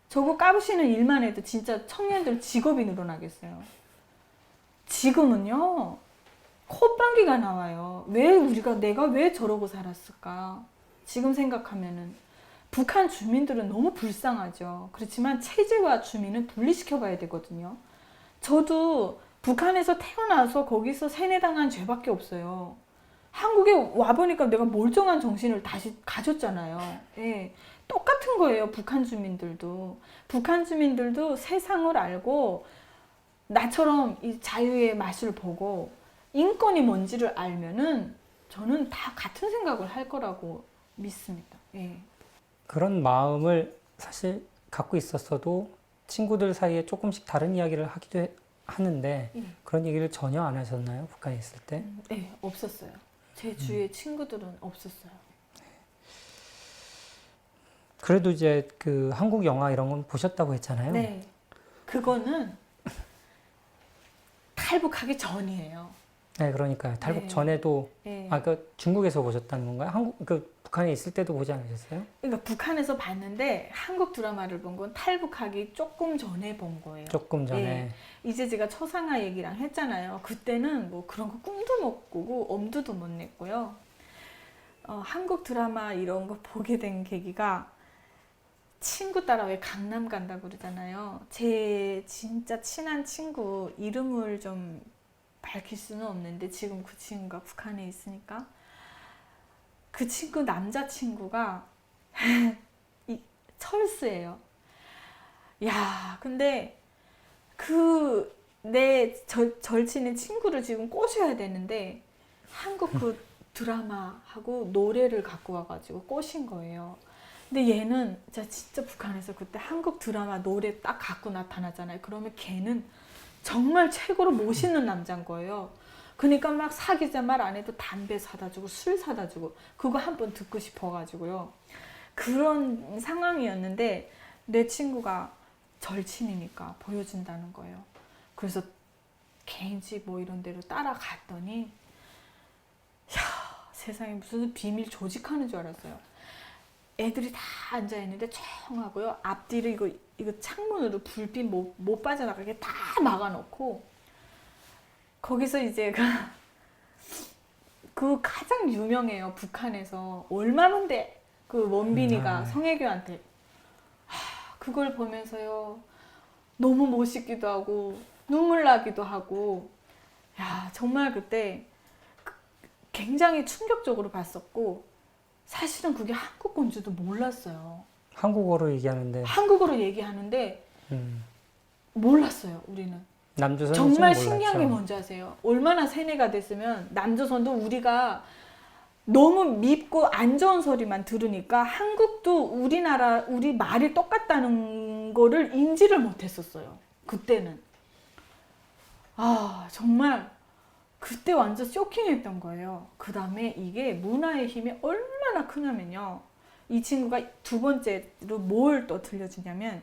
저거 까부시는 일만 해도 진짜 청년들 직업이 늘어나겠어요. 지금은요, 콧방귀가 나와요. 내가 왜 저러고 살았을까? 지금 생각하면은. 북한 주민들은 너무 불쌍하죠. 그렇지만 체제와 주민은 분리시켜 봐야 되거든요. 저도 북한에서 태어나서 거기서 세뇌당한 죄밖에 없어요. 한국에 와보니까 내가 멀쩡한 정신을 다시 가졌잖아요. 예, 똑같은 거예요. 북한 주민들도. 북한 주민들도 세상을 알고 나처럼 이 자유의 맛을 보고 인권이 뭔지를 알면은 저는 다 같은 생각을 할 거라고 믿습니다. 예. 그런 마음을 사실 갖고 있었어도 친구들 사이에 조금씩 다른 이야기를 하기도 하는데 그런 얘기를 전혀 안 하셨나요? 북한에 있을 때? 네, 없었어요. 제 주위에 친구들은 없었어요. 그래도 이제 그 한국 영화 이런 건 보셨다고 했잖아요. 네. 그거는 탈북하기 전이에요. 네, 그러니까요. 탈북 네. 전에도 네. 그 중국에서 보셨다는 건가요? 북한에 있을 때도 보지 않으셨어요? 그러니까 북한에서 봤는데 한국 드라마를 본 건 탈북하기 조금 전에 본 거예요. 조금 전에. 네. 이제 제가 초상화 얘기랑 했잖아요. 그때는 뭐 그런 거 꿈도 못 꾸고 엄두도 못 냈고요. 한국 드라마 이런 거 보게 된 계기가 친구 따라 왜 강남 간다고 그러잖아요. 제 진짜 친한 친구 이름을 좀 밝힐 수는 없는데 지금 그 친구가 북한에 있으니까 그 친구 남자친구가 철수예요. 야, 근데 그 내 절친의 친구를 지금 꼬셔야 되는데 한국 그 드라마하고 노래를 갖고 와가지고 꼬신 거예요. 근데 얘는 진짜 북한에서 그때 한국 드라마 노래 딱 갖고 나타나잖아요. 그러면 걔는 정말 최고로 멋있는 남자인 거예요. 그러니까 막 사귀자 말 안 해도 담배 사다 주고 술 사다 주고 그거 한 번 듣고 싶어가지고요. 그런 상황이었는데 내 친구가 절친이니까 보여준다는 거예요. 그래서 개인집 뭐 이런 데로 따라갔더니 세상에 무슨 비밀 조직하는 줄 알았어요. 애들이 다 앉아 있는데 조용하고요. 앞뒤로 이거 창문으로 불빛 못 빠져나가게 다 막아놓고 거기서 이제 그 가장 유명해요. 북한에서 얼마만데 그 원빈이가 성혜교한테 그걸 보면서요. 너무 멋있기도 하고 눈물 나기도 하고 야 정말 그때 굉장히 충격적으로 봤었고 사실은 그게 한국 건지도 몰랐어요. 한국어로 얘기하는데 한국어로 얘기하는데 몰랐어요. 우리는. 남조선이 정말 좀 신기한 게 몰랐죠. 뭔지 아세요? 얼마나 세뇌가 됐으면 남조선도 우리가 너무 밉고 안 좋은 소리만 들으니까 한국도 우리 말이 똑같다는 거를 인지를 못했었어요. 그때는. 아 정말 그때 완전 쇼킹했던 거예요. 그 다음에 이게 문화의 힘이 얼마나 크냐면요. 이 친구가 두 번째로 뭘 또 들려주냐면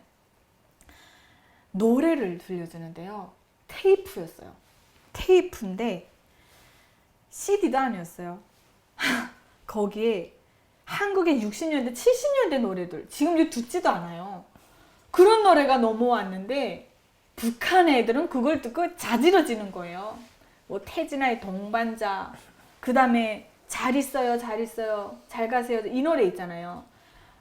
노래를 들려주는데요. 테이프였어요. 테이프인데 CD도 아니었어요. 거기에 한국의 60년대, 70년대 노래들 지금 이제 듣지도 않아요. 그런 노래가 넘어왔는데 북한 애들은 그걸 듣고 자지러지는 거예요. 뭐 태진아의 동반자, 그 다음에 잘 있어요, 잘 있어요, 잘 가세요 이 노래 있잖아요.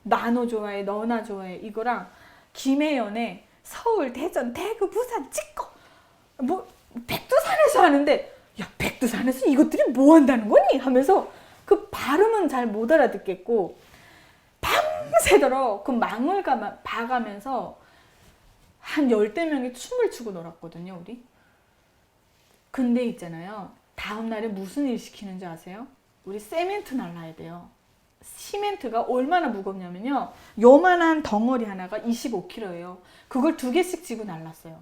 나너 좋아해, 너나 좋아해 이거랑 김혜연의 서울, 대전, 대구, 부산 찍고 뭐 백두산에서 하는데 야 백두산에서 이것들이 뭐 한다는 거니? 하면서 그 발음은 잘 못 알아듣겠고 밤새도록 그 망을 봐가면서 한 열대 명이 춤을 추고 놀았거든요 우리. 근데 있잖아요. 다음날에 무슨 일 시키는지 아세요? 우리 세멘트 날라야 돼요. 시멘트가 얼마나 무겁냐면요. 요만한 덩어리 하나가 25kg예요. 그걸 2개씩 지고 날랐어요.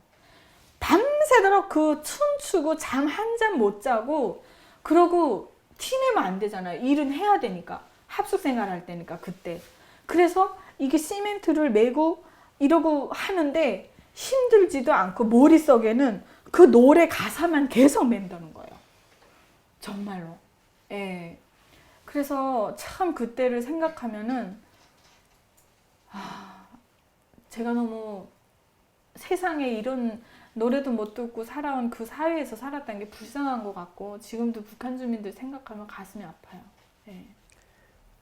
밤새도록 그 춤추고 잠 한 잠 못 자고 그러고 티내면 안 되잖아요. 일은 해야 되니까. 합숙생활 할 때니까 그때. 그래서 이게 시멘트를 메고 이러고 하는데 힘들지도 않고 머릿속에는 그 노래 가사만 계속 맴도는 거예요. 정말로. 예. 그래서 참 그때를 생각하면은 제가 너무 세상에 이런 노래도 못 듣고 살아온 그 사회에서 살았다는 게 불쌍한 것 같고 지금도 북한 주민들 생각하면 가슴이 아파요. 예.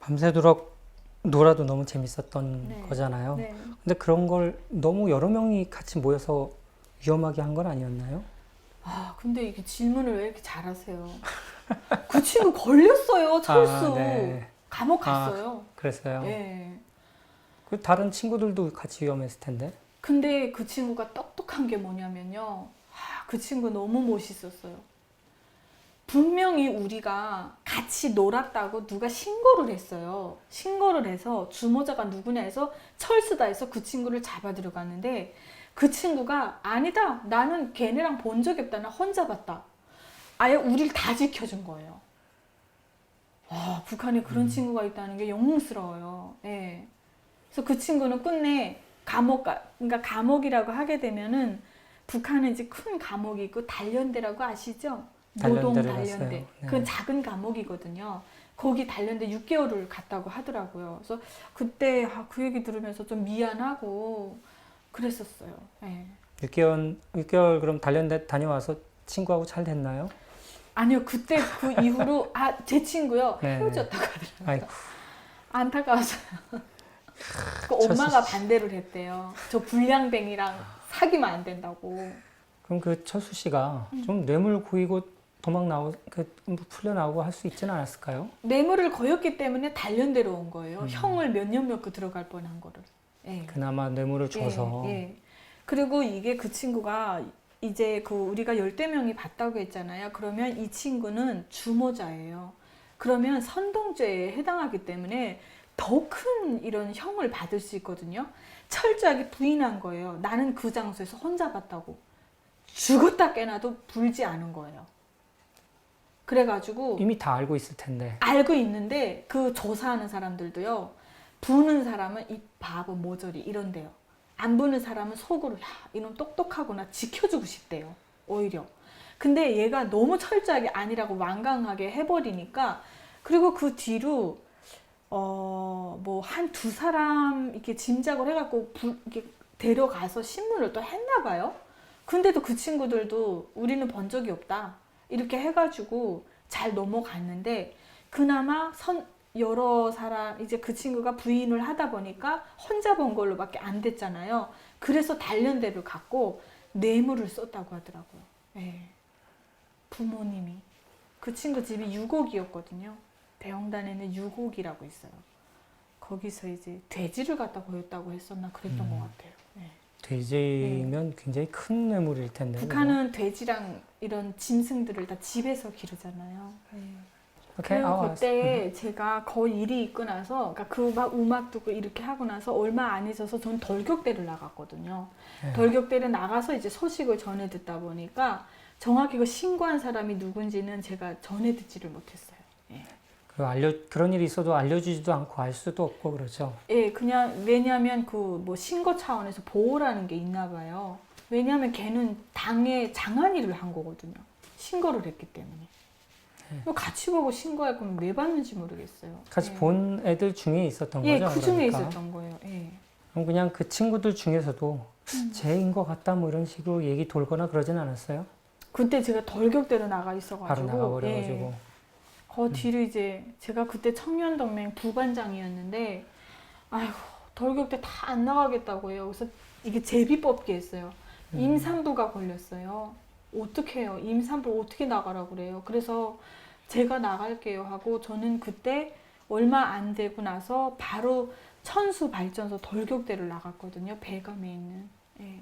밤새도록 놀아도 너무 재밌었던 네. 거잖아요. 네. 근데 그런 걸 너무 여러 명이 같이 모여서 위험하게 한 건 아니었나요? 근데 이게 질문을 왜 이렇게 잘하세요? 그 친구 걸렸어요, 철수. 네. 감옥 갔어요. 그랬어요. 예. 그 다른 친구들도 같이 위험했을 텐데. 근데 그 친구가 똑똑한 게 뭐냐면요. 그 친구 너무 멋있었어요. 분명히 우리가 같이 놀았다고 누가 신고를 했어요. 신고를 해서 주모자가 누구냐 해서 철수다 해서 그 친구를 잡아 들어갔는데 그 친구가 아니다. 나는 걔네랑 본 적이 없다. 나 혼자 봤다. 아예 우리를 다 지켜준 거예요. 북한에 그런 친구가 있다는 게 영웅스러워요. 예. 그래서 그 친구는 끝내 그러니까 감옥이라고 하게 되면은 북한은 이제 큰 감옥이 있고 단련대라고 아시죠? 노동 단련대. 네. 그건 작은 감옥이거든요. 거기 단련대 6개월을 갔다고 하더라고요. 그래서 그때 그 얘기 들으면서 좀 미안하고 그랬었어요. 네. 6개월 그럼 단련대 다녀와서 친구하고 잘 됐나요? 아니요. 그때 그 이후로 제 친구요. 네. 헤어졌다고 하더라고요. 아이고. 안타까워서요. 그 엄마가 반대를 했대요. 저 불량뱅이랑 사귀면 안 된다고. 그럼 그 철수 씨가 좀 뇌물 고이고 풀려 나오고 할 수 있지는 않았을까요? 뇌물을 거였기 때문에 단련대로 온 거예요. 형을 몇 년 몇 그 들어갈 뻔한 거를. 예. 그나마 뇌물을 줘서. 예. 그리고 이게 그 친구가 이제 그 우리가 열대 명이 봤다고 했잖아요. 그러면 이 친구는 주모자예요. 그러면 선동죄에 해당하기 때문에 더 큰 이런 형을 받을 수 있거든요. 철저하게 부인한 거예요. 나는 그 장소에서 혼자 봤다고. 죽었다 깨나도 불지 않은 거예요. 그래가지고 이미 다 알고 있을 텐데. 알고 있는데 그 조사하는 사람들도요. 부는 사람은 이 바보 모조리 이런데요. 안 부는 사람은 속으로 야 이놈 똑똑하구나 지켜주고 싶대요. 오히려. 근데 얘가 너무 철저하게 아니라고 완강하게 해버리니까 그리고 그 뒤로 뭐 한 두 사람 이렇게 짐작을 해갖고 이렇게 데려가서 신문을 또 했나 봐요. 근데도 그 친구들도 우리는 번 적이 없다 이렇게 해가지고 잘 넘어갔는데 그나마 여러 사람 이제 그 친구가 부인을 하다 보니까 혼자 번 걸로밖에 안 됐잖아요. 그래서 단련대를 갖고 뇌물을 썼다고 하더라고요. 네. 부모님이 그 친구 집이 유곡이었거든요. 대형단에는 유곡이라고 있어요. 거기서 이제 돼지를 갖다 보였다고 했었나 그랬던 것 같아요. 네. 돼지면 굉장히 큰 뇌물일 텐데. 북한은 돼지랑 이런 짐승들을 다 집에서 기르잖아요. 그리고 그때 제가 거의 일이 있고 나서 그러니까 그 막 음악 듣고 이렇게 하고 나서 얼마 안 있어서 전 덜격대를 나갔거든요. 네. 덜격대를 나가서 이제 소식을 전해 듣다 보니까 정확히 그 신고한 사람이 누군지는 제가 전해 듣지를 못했어요. 예. 그런 일이 있어도 알려주지도 않고 알 수도 없고 그러죠. 예, 그냥 왜냐하면 그 뭐 신고 차원에서 보호라는 게 있나 봐요. 왜냐하면 걔는 당에 장한일을 한 거거든요. 신고를 했기 때문에. 뭐 같이 보고 신고할 거면 왜 받는지 모르겠어요. 같이 본 애들 중에 있었던 예, 거죠. 그 중에 그러니까. 있었던 거예요. 예. 그럼 그냥 그 친구들 중에서도 쟤인 것 같다 뭐 이런 식으로 얘기 돌거나 그러진 않았어요? 그때 제가 덜격대로 나가 있어가지고 바로 나가버려가지고. 예. 그 뒤로 이제 제가 그때 청년동맹 부반장이었는데 아이고 덜격대 다 안 나가겠다고 해요. 그래서 이게 제비 뽑기 했어요. 임산부가 걸렸어요. 어떻게 해요? 임산부 어떻게 나가라고 그래요? 그래서 제가 나갈게요 하고 저는 그때 얼마 안 되고 나서 바로 천수발전소 덜격대를 나갔거든요. 배감에 있는. 예.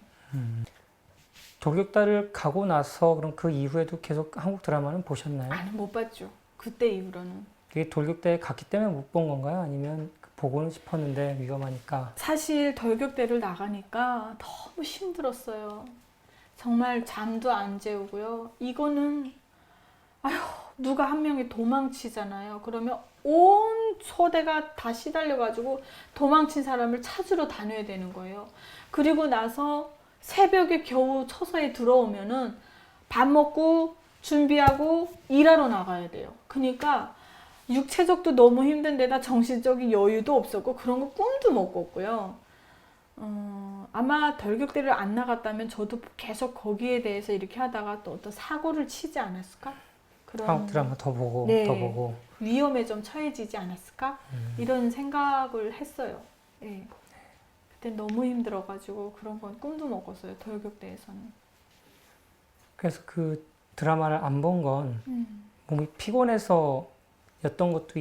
돌격대를 가고 나서 그럼 그 이후에도 계속 한국 드라마는 보셨나요? 아니 못 봤죠. 그때 이후로는. 그게 돌격대에 갔기 때문에 못 본 건가요? 아니면 보고는 싶었는데 위험하니까? 사실 덜격대를 나가니까 너무 힘들었어요. 정말 잠도 안 재우고요. 이거는 아휴 누가 한 명이 도망치잖아요. 그러면 온 소대가 다 시달려가지고 도망친 사람을 찾으러 다녀야 되는 거예요. 그리고 나서 새벽에 겨우 처소에 들어오면은 밥 먹고 준비하고 일하러 나가야 돼요. 그러니까 육체적도 너무 힘든데다 정신적인 여유도 없었고 그런 거 꿈도 못 꿨고요. 아마 덜격대를 안 나갔다면 저도 계속 거기에 대해서 이렇게 하다가 또 어떤 사고를 치지 않았을까? 그런 한국 드라마 더 보고 네. 더 보고. 위험에 좀 처해지지 않았을까? 이런 생각을 했어요. 예. 그때 너무 힘들어가지고 그런 건 꿈도 못 꿨어요. 덜격대에서는. 그래서 그 드라마를 안 본 건 몸이 피곤해서 였던 것도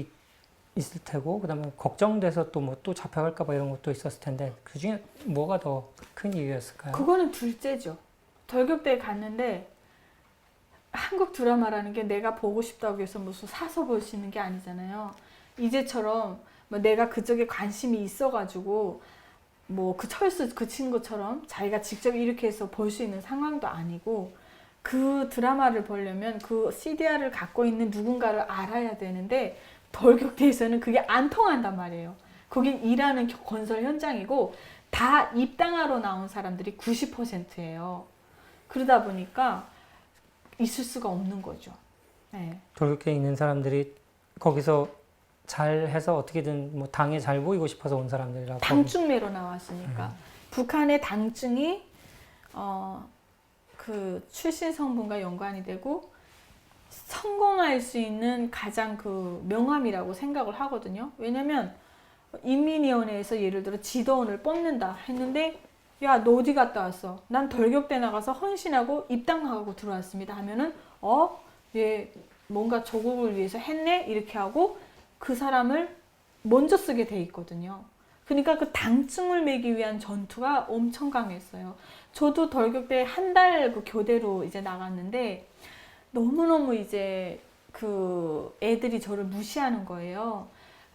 있을 테고 그다음에 걱정돼서 또 뭐 또 잡혀갈까 봐 이런 것도 있었을 텐데 그 중에 뭐가 더 큰 이유였을까요? 그거는 둘째죠. 덜격대에 갔는데 한국 드라마라는 게 내가 보고 싶다고 해서 무슨 사서 볼 수 있는 게 아니잖아요. 이제처럼 뭐 내가 그쪽에 관심이 있어가지고 뭐 그 철수 그 친구처럼 자기가 직접 이렇게 해서 볼 수 있는 상황도 아니고 그 드라마를 보려면 그 CDR을 갖고 있는 누군가를 알아야 되는데 덜격대에서는 그게 안 통한단 말이에요. 거긴 일하는 건설 현장이고 다 입당하러 나온 사람들이 90%예요. 그러다 보니까 있을 수가 없는 거죠. 네. 돌격대에 있는 사람들이 거기서 잘 해서 어떻게든 뭐 당에 잘 보이고 싶어서 온 사람들이라고. 당증매로 나왔으니까 북한의 당증이 그 출신 성분과 연관이 되고 성공할 수 있는 가장 그 명함이라고 생각을 하거든요. 왜냐면 인민위원회에서 예를 들어 지도원을 뽑는다 했는데 야, 너 어디 갔다 왔어? 난 덜격대 나가서 헌신하고 입당하고 들어왔습니다 하면은 얘 뭔가 조국을 위해서 했네? 이렇게 하고 그 사람을 먼저 쓰게 돼 있거든요. 그러니까 그 당증을 매기 위한 전투가 엄청 강했어요. 저도 덜격대 한 달 그 교대로 이제 나갔는데 너무너무 이제 그 애들이 저를 무시하는 거예요.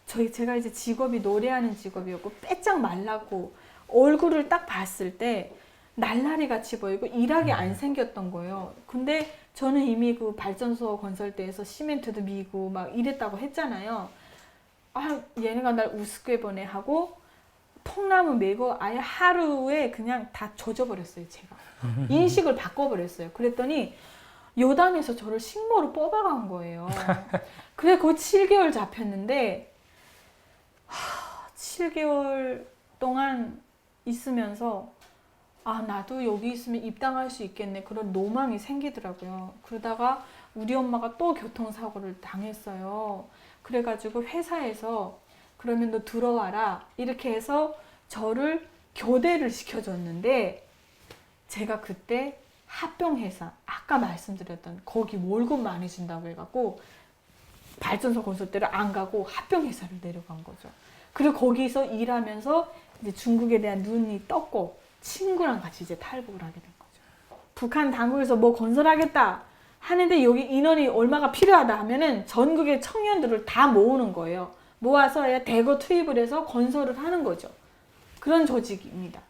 제가 이제 직업이 노래하는 직업이었고 빼짝 말랐고 얼굴을 딱 봤을 때 날라리 같이 보이고 일하게 안 생겼던 거예요. 근데 저는 이미 그 발전소 건설대에서 시멘트도 미고 막 이랬다고 했잖아요. 아, 얘네가 날 우습게 보내 하고 통나무 메고 아예 하루에 그냥 다 조져버렸어요, 제가. 인식을 바꿔버렸어요. 그랬더니 요단에서 저를 식모로 뽑아간 거예요. 그래, 그 7개월 잡혔는데 7개월 동안 있으면서 아, 나도 여기 있으면 입당할 수 있겠네. 그런 로망이 생기더라고요. 그러다가 우리 엄마가 또 교통사고를 당했어요. 그래가지고 회사에서 그러면 너 들어와라. 이렇게 해서 저를 교대를 시켜줬는데 제가 그때 합병회사, 아까 말씀드렸던 거기 월급 많이 준다고 해갖고 발전소 건설대를 안 가고 합병회사를 내려간 거죠. 그리고 거기서 일하면서 이제 중국에 대한 눈이 떴고 친구랑 같이 이제 탈북을 하게 된 거죠. 북한 당국에서 뭐 건설하겠다 하는데 여기 인원이 얼마가 필요하다 하면은 전국의 청년들을 다 모으는 거예요. 모아서 대거 투입을 해서 건설을 하는 거죠. 그런 조직입니다.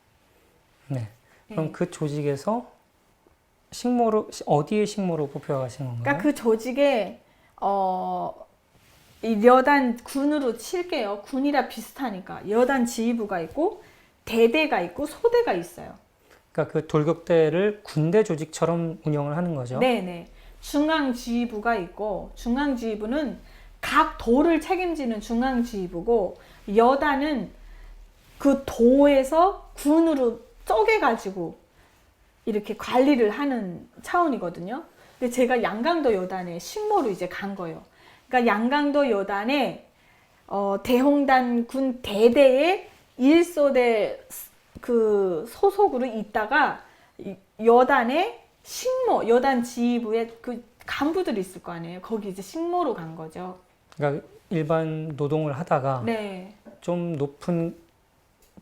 네. 그럼 네. 그 조직에서 식모로 어디에 식모로 뽑혀가신 건가요? 그러니까 그 조직에 이 여단 군으로 칠게요. 군이라 비슷하니까 여단 지휘부가 있고 대대가 있고 소대가 있어요. 그러니까 그 돌격대를 군대 조직처럼 운영을 하는 거죠. 네네. 중앙지휘부가 있고 중앙지휘부는 각 도를 책임지는 중앙지휘부고 여단은 그 도에서 군으로 쪼개가지고 이렇게 관리를 하는 차원이거든요. 근데 제가 양강도 여단에 식모로 이제 간 거예요. 그러니까 양강도 여단에 대홍단 군 대대의 1소대 그 소속으로 있다가 여단에 식모, 여단 지휘부에 그 간부들이 있을 거 아니에요. 거기 이제 식모로 간 거죠. 그러니까 일반 노동을 하다가 네. 좀 높은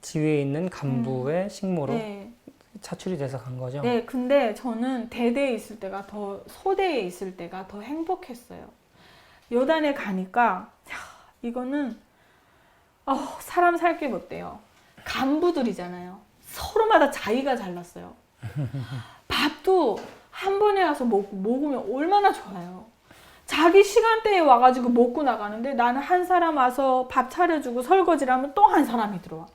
지위에 있는 간부의 식모로 네. 차출이 돼서 간 거죠. 네, 근데 저는 대대에 있을 때가 소대에 있을 때가 더 행복했어요. 여단에 가니까, 이거는, 사람 살 게 못 돼요. 간부들이잖아요. 서로마다 자기가 잘났어요. 밥도 한 번에 와서 먹으면 얼마나 좋아요. 자기 시간대에 와가지고 먹고 나가는데 나는 한 사람 와서 밥 차려주고 설거지를 하면 또 한 사람이 들어와.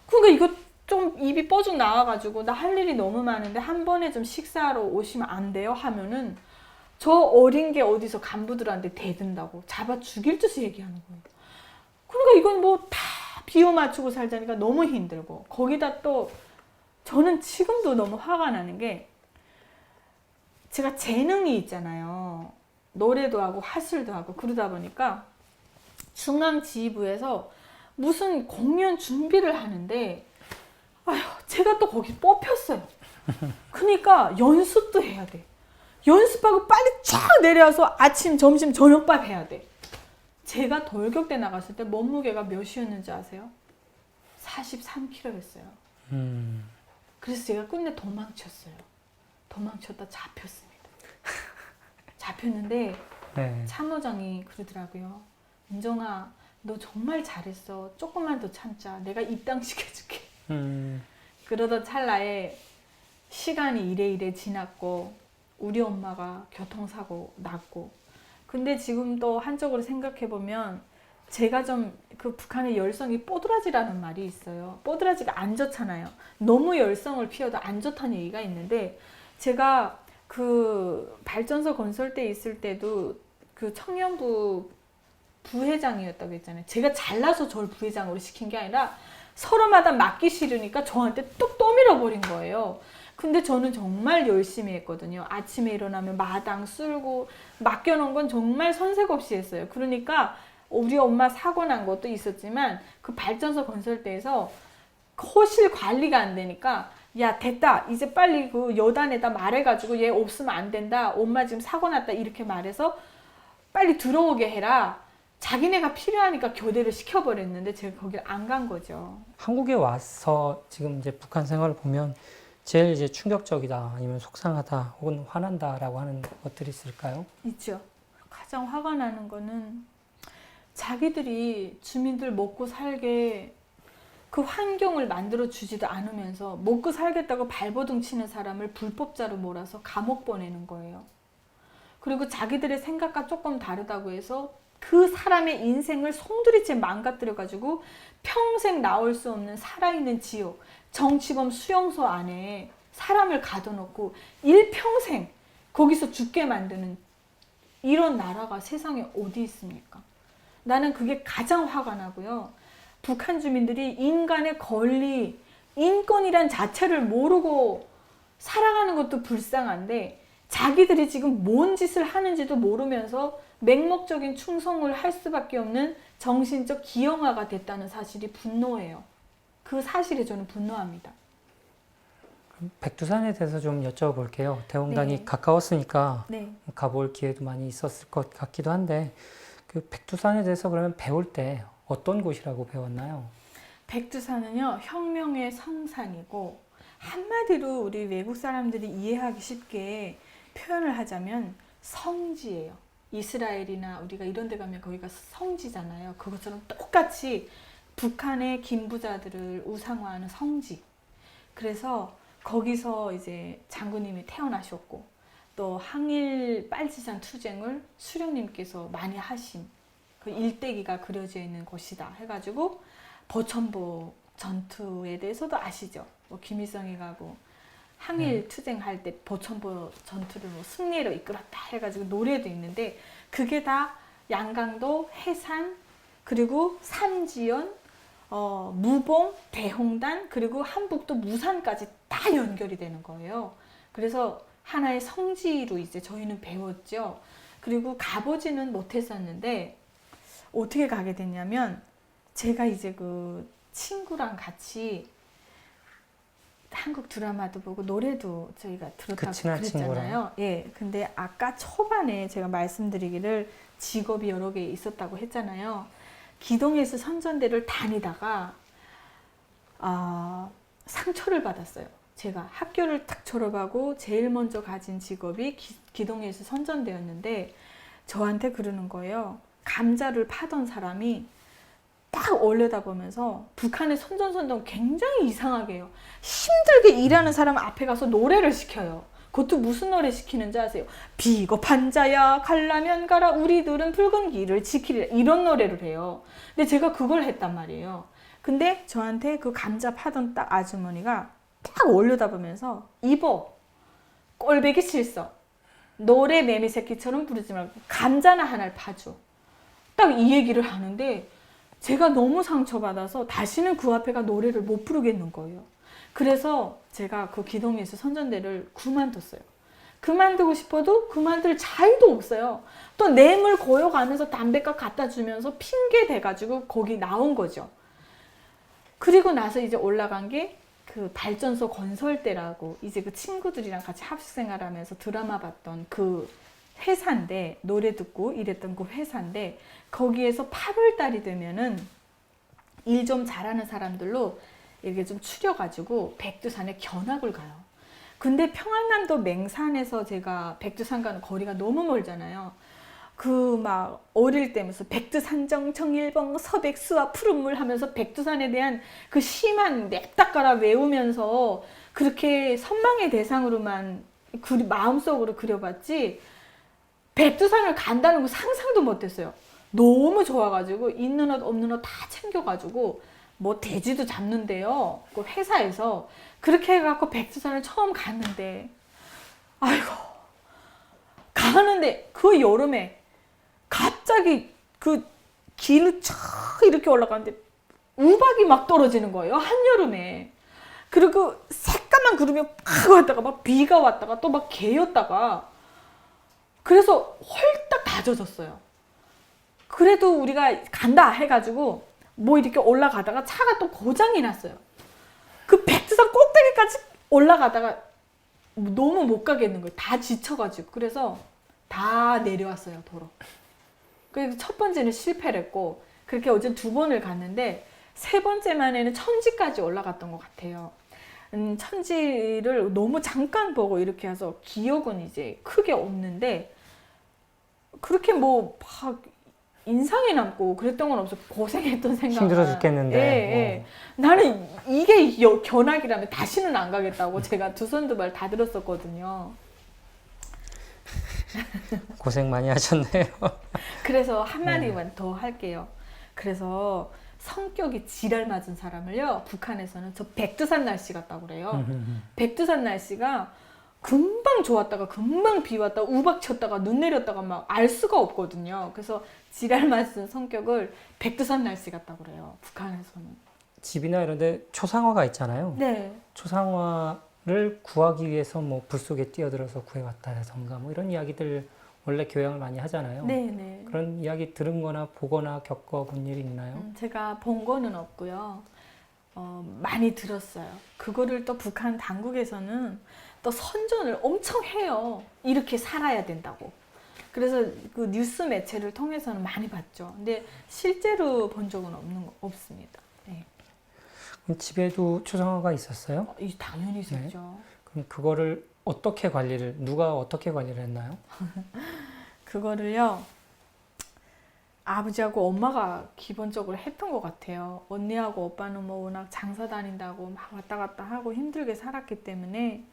그러니까 이거 좀 입이 뻐죽 나와가지고 나 할 일이 너무 많은데 한 번에 좀 식사하러 오시면 안 돼요? 하면은 저 어린 게 어디서 간부들한테 대든다고 잡아 죽일 듯이 얘기하는 거예요. 그러니까 이건 뭐 다 비호 맞추고 살자니까 너무 힘들고 거기다 또 저는 지금도 너무 화가 나는 게 제가 재능이 있잖아요. 노래도 하고 화술도 하고 그러다 보니까 중앙지휘부에서 무슨 공연 준비를 하는데 아휴, 제가 또 거기 뽑혔어요. 그러니까 연습도 해야 돼. 연습하고 빨리 쫙 내려와서 아침, 점심, 저녁밥 해야 돼. 제가 돌격대 나갔을 때 몸무게가 몇이었는지 아세요? 43kg였어요. 그래서 제가 끝내 도망쳤어요. 도망쳤다 잡혔습니다. 잡혔는데 네. 참모장이 그러더라고요. 은정아, 너 정말 잘했어. 조금만 더 참자. 내가 입당시켜줄게. 그러던 찰나에 시간이 이래 지났고 우리 엄마가 교통사고 났고 근데 지금 또 한쪽으로 생각해보면 제가 좀 그 북한의 열성이 뽀드라지라는 말이 있어요. 뽀드라지가 안 좋잖아요. 너무 열성을 피워도 안 좋다는 얘기가 있는데 제가 그 발전소 건설 때 있을 때도 그 청년부 부회장이었다고 했잖아요. 제가 잘나서 저를 부회장으로 시킨 게 아니라 서로마다 맡기 싫으니까 저한테 뚝 떠밀어버린 거예요. 근데 저는 정말 열심히 했거든요. 아침에 일어나면 마당 쓸고 맡겨놓은 건 정말 선색 없이 했어요. 그러니까 우리 엄마 사고 난 것도 있었지만 그 발전소 건설대에서 호실 관리가 안 되니까 야 됐다 이제 빨리 그 여단에다 말해가지고 얘 없으면 안 된다. 엄마 지금 사고 났다 이렇게 말해서 빨리 들어오게 해라. 자기네가 필요하니까 교대를 시켜버렸는데 제가 거길 안 간 거죠. 한국에 와서 지금 이제 북한 생활을 보면 제일 이제 충격적이다 아니면 속상하다 혹은 화난다라고 하는 것들이 있을까요? 있죠. 가장 화가 나는 거는 자기들이 주민들 먹고 살게 그 환경을 만들어 주지도 않으면서 먹고 살겠다고 발버둥 치는 사람을 불법자로 몰아서 감옥 보내는 거예요. 그리고 자기들의 생각과 조금 다르다고 해서 그 사람의 인생을 송두리째 망가뜨려 가지고 평생 나올 수 없는 살아있는 지옥, 정치범 수용소 안에 사람을 가둬놓고 일평생 거기서 죽게 만드는 이런 나라가 세상에 어디 있습니까? 나는 그게 가장 화가 나고요. 북한 주민들이 인간의 권리, 인권이란 자체를 모르고 살아가는 것도 불쌍한데 자기들이 지금 뭔 짓을 하는지도 모르면서 맹목적인 충성을 할 수밖에 없는 정신적 기형아가 됐다는 사실이 분노해요. 그 사실에 저는 분노합니다. 백두산에 대해서 좀 여쭤볼게요. 대홍단이 네. 가까웠으니까 네. 가볼 기회도 많이 있었을 것 같기도 한데 그 백두산에 대해서 그러면 배울 때 어떤 곳이라고 배웠나요? 백두산은요, 혁명의 성산이고 한마디로 우리 외국 사람들이 이해하기 쉽게 표현을 하자면 성지예요. 이스라엘이나 우리가 이런 데 가면 거기가 성지잖아요. 그것처럼 똑같이 북한의 김부자들을 우상화하는 성지. 그래서 거기서 이제 장군님이 태어나셨고 또 항일 빨치산 투쟁을 수령님께서 많이 하신 그 일대기가 그려져 있는 곳이다 해가지고 보천보 전투에 대해서도 아시죠? 뭐 김일성이 가고 항일 투쟁할 때 보천보 전투를 뭐 승리로 이끌었다 해가지고 노래도 있는데 그게 다 양강도, 해산, 그리고 삼지연, 무봉, 대홍단, 그리고 한북도 무산까지 다 연결이 되는 거예요. 그래서 하나의 성지로 이제 저희는 배웠죠. 그리고 가보지는 못했었는데 어떻게 가게 됐냐면 제가 이제 그 친구랑 같이 한국 드라마도 보고 노래도 저희가 들었다고 그랬잖아요. 예. 근데 아까 초반에 제가 말씀드리기를 직업이 여러 개 있었다고 했잖아요. 기동에서 선전대를 다니다가 상처를 받았어요. 제가 학교를 딱 졸업하고 제일 먼저 가진 직업이 기동에서 선전대였는데 저한테 그러는 거예요. 감자를 파던 사람이 딱 올려다보면서 북한의 선전선동 굉장히 이상하게 해요. 힘들게 일하는 사람 앞에 가서 노래를 시켜요. 그것도 무슨 노래 시키는지 아세요? 비겁한 자야 가려면 가라 우리들은 붉은 길을 지키리라 이런 노래를 해요. 근데 제가 그걸 했단 말이에요. 근데 저한테 그 감자 파던 딱 아주머니가 딱 올려다보면서 입어 꼴배기 싫어. 노래 매미새끼처럼 부르지 말고 감자나 하나를 파줘. 딱 이 얘기를 하는데 제가 너무 상처받아서 다시는 그 앞에가 노래를 못 부르겠는 거예요. 그래서 제가 그 기동에서 선전대를 그만뒀어요. 그만두고 싶어도 그만둘 자유도 없어요. 또 뇌물 고여가면서 담배값 갖다 주면서 핑계 대가지고 거기 나온 거죠. 그리고 나서 이제 올라간 게 그 발전소 건설대라고 이제 그 친구들이랑 같이 합숙생활하면서 드라마 봤던 그 회사인데 노래 듣고 이랬던 그 회사인데 거기에서 8월달이 되면은 일 좀 잘하는 사람들로 이렇게 좀 추려가지고 백두산에 견학을 가요. 근데 평안남도 맹산에서 제가 백두산 가는 거리가 너무 멀잖아요. 그 막 어릴 때면서 백두산정 정일봉 서백수와 푸른물 하면서 백두산에 대한 그 시만 냅다가라 외우면서 그렇게 선망의 대상으로만 마음속으로 그려봤지 백두산을 간다는 거 상상도 못했어요. 너무 좋아가지고 있는 옷 없는 옷 다 챙겨가지고 뭐 돼지도 잡는데요. 그 회사에서 그렇게 해갖고 백두산을 처음 갔는데 아이고 가는데 그 여름에 갑자기 그 길을 쫙 이렇게 올라가는데 우박이 막 떨어지는 거예요. 한여름에. 그리고 새까만 구름이 팍 왔다가 막 비가 왔다가 또 막 개였다가 그래서 홀딱 다 젖었어요. 그래도 우리가 간다 해가지고 뭐 이렇게 올라가다가 차가 또 고장이 났어요. 그 백두산 꼭대기까지 올라가다가 너무 못 가겠는 거예요. 다 지쳐가지고. 그래서 다 내려왔어요, 도로. 그래서 첫 번째는 실패를 했고 그렇게 어제 2번을 갔는데 3번째만에는 천지까지 올라갔던 것 같아요. 천지를 너무 잠깐 보고 이렇게 해서 기억은 이제 크게 없는데 그렇게 뭐 막 인상이 남고 그랬던 건 없어. 고생했던 생각. 힘들어 죽겠는데. 예, 예. 나는 이게 견학이라면 다시는 안 가겠다고 제가 두 손 두 발 다 들었었거든요. 고생 많이 하셨네요. 그래서 한마디만 더 할게요. 그래서 성격이 지랄 맞은 사람을요, 북한에서는 저 백두산 날씨 같다고 그래요. 백두산 날씨가 금방 좋았다가 금방 비 왔다가 우박 쳤다가 눈 내렸다가 막 알 수가 없거든요. 그래서 지랄 맞은 성격을 백두산 날씨 같다고 그래요, 북한에서는. 집이나 이런 데 초상화가 있잖아요. 네. 초상화를 구하기 위해서 뭐 불 속에 뛰어들어서 구해왔다던가 뭐 이런 이야기들 원래 교양을 많이 하잖아요. 네네. 그런 이야기 들은 거나 보거나 겪어본 일이 있나요? 제가 본 거는 없고요. 많이 들었어요. 그거를 또 북한 당국에서는 또 선전을 엄청 해요. 이렇게 살아야 된다고. 그래서 그 뉴스 매체를 통해서는 많이 봤죠. 근데 실제로 본 적은 없습니다. 네. 그럼 집에도 초상화가 있었어요? 당연히 있었죠. 그럼 그거를 어떻게 관리를, 누가 어떻게 관리를 했나요? 그거를요, 아버지하고 엄마가 기본적으로 했던 것 같아요. 언니하고 오빠는 뭐 워낙 장사 다닌다고 막 왔다 갔다 하고 힘들게 살았기 때문에,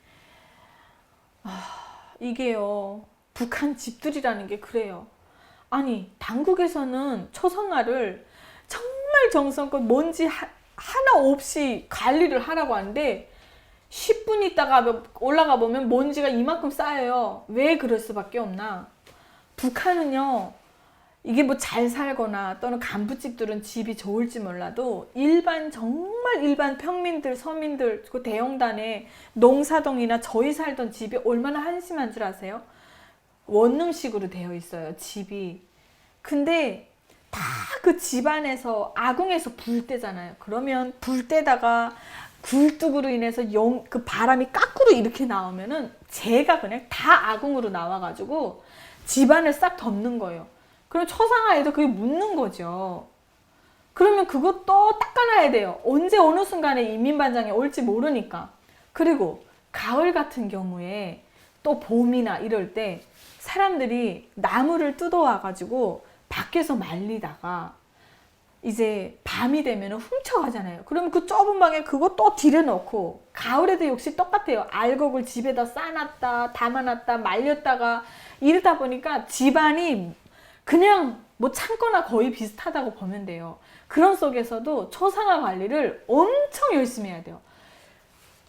이게요, 북한 집들이라는 게 그래요. 아니, 당국에서는 초상화를 정말 정성껏 먼지 하나 없이 관리를 하라고 하는데 10분 있다가 올라가 보면 먼지가 이만큼 쌓여요. 왜 그럴 수밖에 없나? 북한은요, 이게 뭐 잘 살거나 또는 간부집들은 집이 좋을지 몰라도 정말 일반 평민들, 서민들, 그 대형단의 농사동이나 저희 살던 집이 얼마나 한심한 줄 아세요? 원룸식으로 되어 있어요, 집이. 근데 다 그 집안에서 아궁에서 불 때잖아요. 그러면 불 때다가 굴뚝으로 인해서 그 바람이 까꾸로 이렇게 나오면은 제가 그냥 다 아궁으로 나와가지고 집안을 싹 덮는 거예요. 그럼 초상화에도 그게 묻는 거죠. 그러면 그것도 닦아놔야 돼요. 언제 어느 순간에 인민반장이 올지 모르니까. 그리고 가을 같은 경우에 또 봄이나 이럴 때 사람들이 나무를 뜯어와가지고 밖에서 말리다가 이제 밤이 되면 훔쳐가잖아요. 그러면 그 좁은 방에 그거 또 들여놓고, 가을에도 역시 똑같아요. 알곡을 집에다 싸놨다 담아놨다 말렸다가 이러다 보니까 집안이 그냥 뭐 창고나 거의 비슷하다고 보면 돼요. 그런 속에서도 초상화 관리를 엄청 열심히 해야 돼요.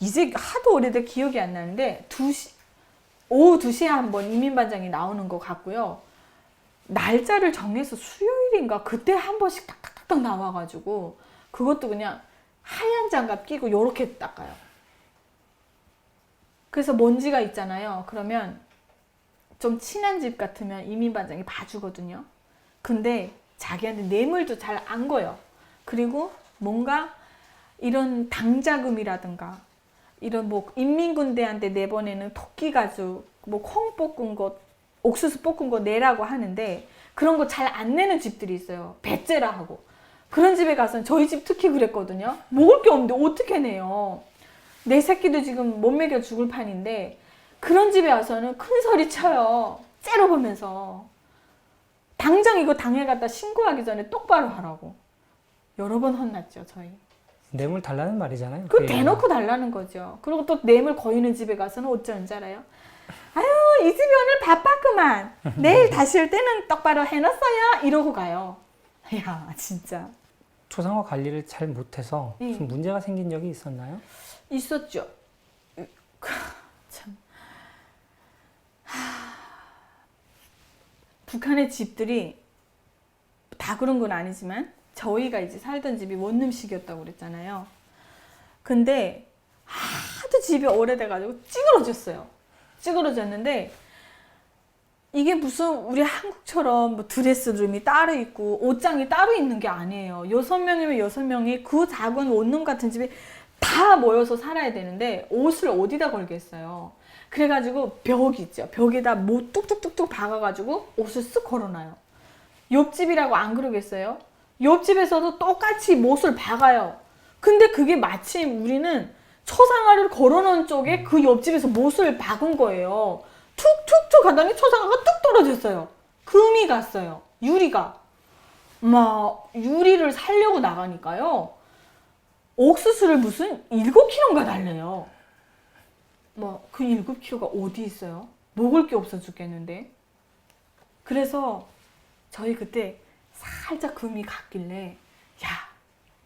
이제 하도 오래돼 기억이 안 나는데 오후 2시에 한번 이민반장이 나오는 것 같고요. 날짜를 정해서 수요일인가 그때 한 번씩 딱딱딱 나와가지고 그것도 그냥 하얀 장갑 끼고 요렇게 닦아요. 그래서 먼지가 있잖아요. 그러면 좀 친한 집 같으면 이민반장이 봐주거든요. 근데 자기한테 뇌물도 잘 안 거요. 그리고 뭔가 이런 당자금이라든가 이런 뭐 인민군대한테 내보내는 토끼 가죽, 뭐 콩 볶은 것, 옥수수 볶은 거 내라고 하는데 그런 거 잘 안 내는 집들이 있어요. 배째라 하고. 그런 집에 가서는 저희 집 특히 그랬거든요. 먹을 게 없는데 어떻게 내요? 내 새끼도 지금 못 먹여 죽을 판인데 그런 집에 와서는 큰 소리 쳐요. 째려보면서. 당장 이거 당해갔다 신고하기 전에 똑바로 하라고. 여러 번 혼났죠, 저희. 뇌물 달라는 말이잖아요. 그 대놓고 달라는 거죠. 그리고 또 뇌물 거이는 집에 가서는 어쩌는 줄 알아요? 아유, 이 집이 오늘 바빴구만. 내일 다시 올 때는 똑바로 해놨어요. 이러고 가요. 야, 진짜. 초상화 관리를 잘 못해서 예. 무슨 문제가 생긴 적이 있었나요? 있었죠. 참. 북한의 집들이 다 그런 건 아니지만 저희가 이제 살던 집이 원룸식이었다고 그랬잖아요. 근데 하도 집이 오래돼가지고 찌그러졌어요. 찌그러졌는데 이게 무슨 우리 한국처럼 뭐 드레스룸이 따로 있고 옷장이 따로 있는 게 아니에요. 6명이면 6명이 그 작은 원룸 같은 집에 다 모여서 살아야 되는데 옷을 어디다 걸겠어요. 그래가지고 벽 있죠. 벽에다 못 뚝뚝뚝뚝 박아가지고 옷을 쓱 걸어놔요. 옆집이라고 안 그러겠어요? 옆집에서도 똑같이 못을 박아요. 근데 그게 마침 우리는 초상화를 걸어놓은 쪽에 그 옆집에서 못을 박은 거예요. 툭툭툭 하더니 초상화가 뚝 떨어졌어요. 금이 갔어요. 유리가. 막 유리를 사려고 나가니까요. 옥수수를 무슨 7kg인가 달래요. 뭐 그 7kg가 어디 있어요? 먹을 게 없어 죽겠는데. 그래서 저희 그때 살짝 금이 갔길래 야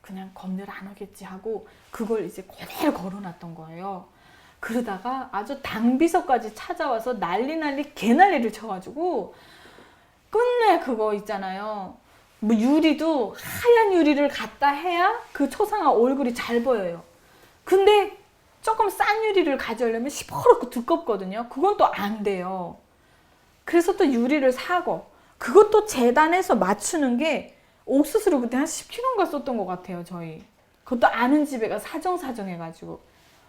그냥 검열 안 하겠지 하고 그걸 이제 그대로 걸어놨던 거예요. 그러다가 아주 당비서까지 찾아와서 난리 개난리를 쳐가지고 끝내 그거 있잖아요. 뭐 유리도 하얀 유리를 갖다 해야 그 초상화 얼굴이 잘 보여요. 근데 조금 싼 유리를 가져오려면 시퍼렇고 두껍거든요. 그건 또 안 돼요. 그래서 또 유리를 사고 그것도 재단해서 맞추는 게 옥수수를 그때 한 10kg인가 썼던 것 같아요. 저희 그것도 아는 집에 가 사정 해가지고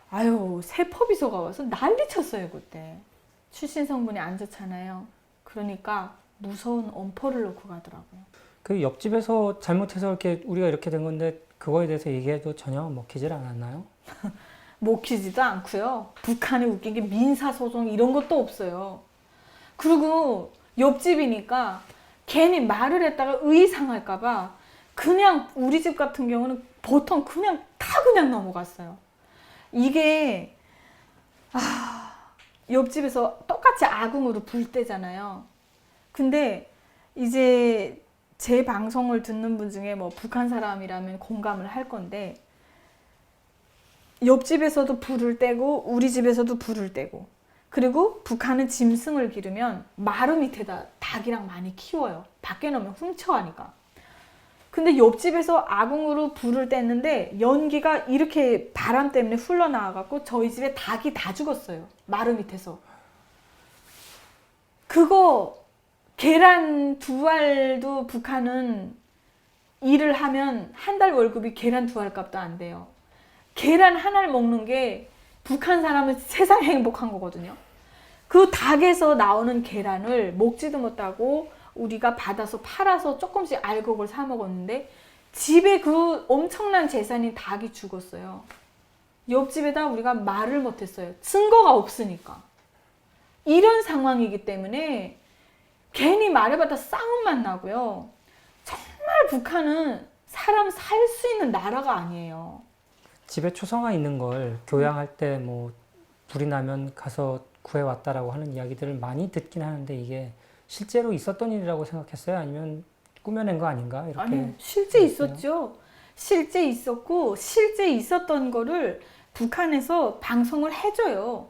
아유 세법이서가 와서 난리 쳤어요. 그때 출신 성분이 안 좋잖아요. 그러니까 무서운 엄포를 놓고 가더라고요. 그 옆집에서 잘못해서 이렇게 우리가 이렇게 된 건데 그거에 대해서 얘기해도 전혀 먹히질 않았나요? 먹히지도 않고요. 북한에 웃긴 게 민사소송 이런 것도 없어요. 그리고 옆집이니까 괜히 말을 했다가 의상할까봐 그냥 우리 집 같은 경우는 보통 그냥 다 그냥 넘어갔어요. 이게 옆집에서 똑같이 아궁으로 불 때잖아요. 근데 이제 제 방송을 듣는 분 중에 뭐 북한 사람이라면 공감을 할 건데 옆집에서도 불을 떼고 우리 집에서도 불을 떼고 그리고 북한은 짐승을 기르면 마루 밑에다 닭이랑 많이 키워요. 밖에 놓으면 훔쳐가니까. 근데 옆집에서 아궁으로 불을 뗐는데 연기가 이렇게 바람 때문에 흘러나와갖고 저희 집에 닭이 다 죽었어요. 마루 밑에서. 그거 계란 2알도 북한은 일을 하면 한 달 월급이 계란 2알 값도 안 돼요. 계란 1알 먹는 게 북한 사람은 세상에 행복한 거거든요. 그 닭에서 나오는 계란을 먹지도 못하고 우리가 받아서 팔아서 조금씩 알곡을 사 먹었는데 집에 그 엄청난 재산인 닭이 죽었어요. 옆집에다 우리가 말을 못했어요. 증거가 없으니까. 이런 상황이기 때문에 괜히 말해봤자 싸움만 나고요. 정말 북한은 사람 살 수 있는 나라가 아니에요. 집에 초상화 있는 걸 교양할 때 뭐 불이 나면 가서 구해왔다라고 하는 이야기들을 많이 듣긴 하는데 이게 실제로 있었던 일이라고 생각했어요? 아니면 꾸며낸 거 아닌가? 이렇게. 아니, 실제 있었죠. 실제 있었고 실제 있었던 거를 북한에서 방송을 해줘요.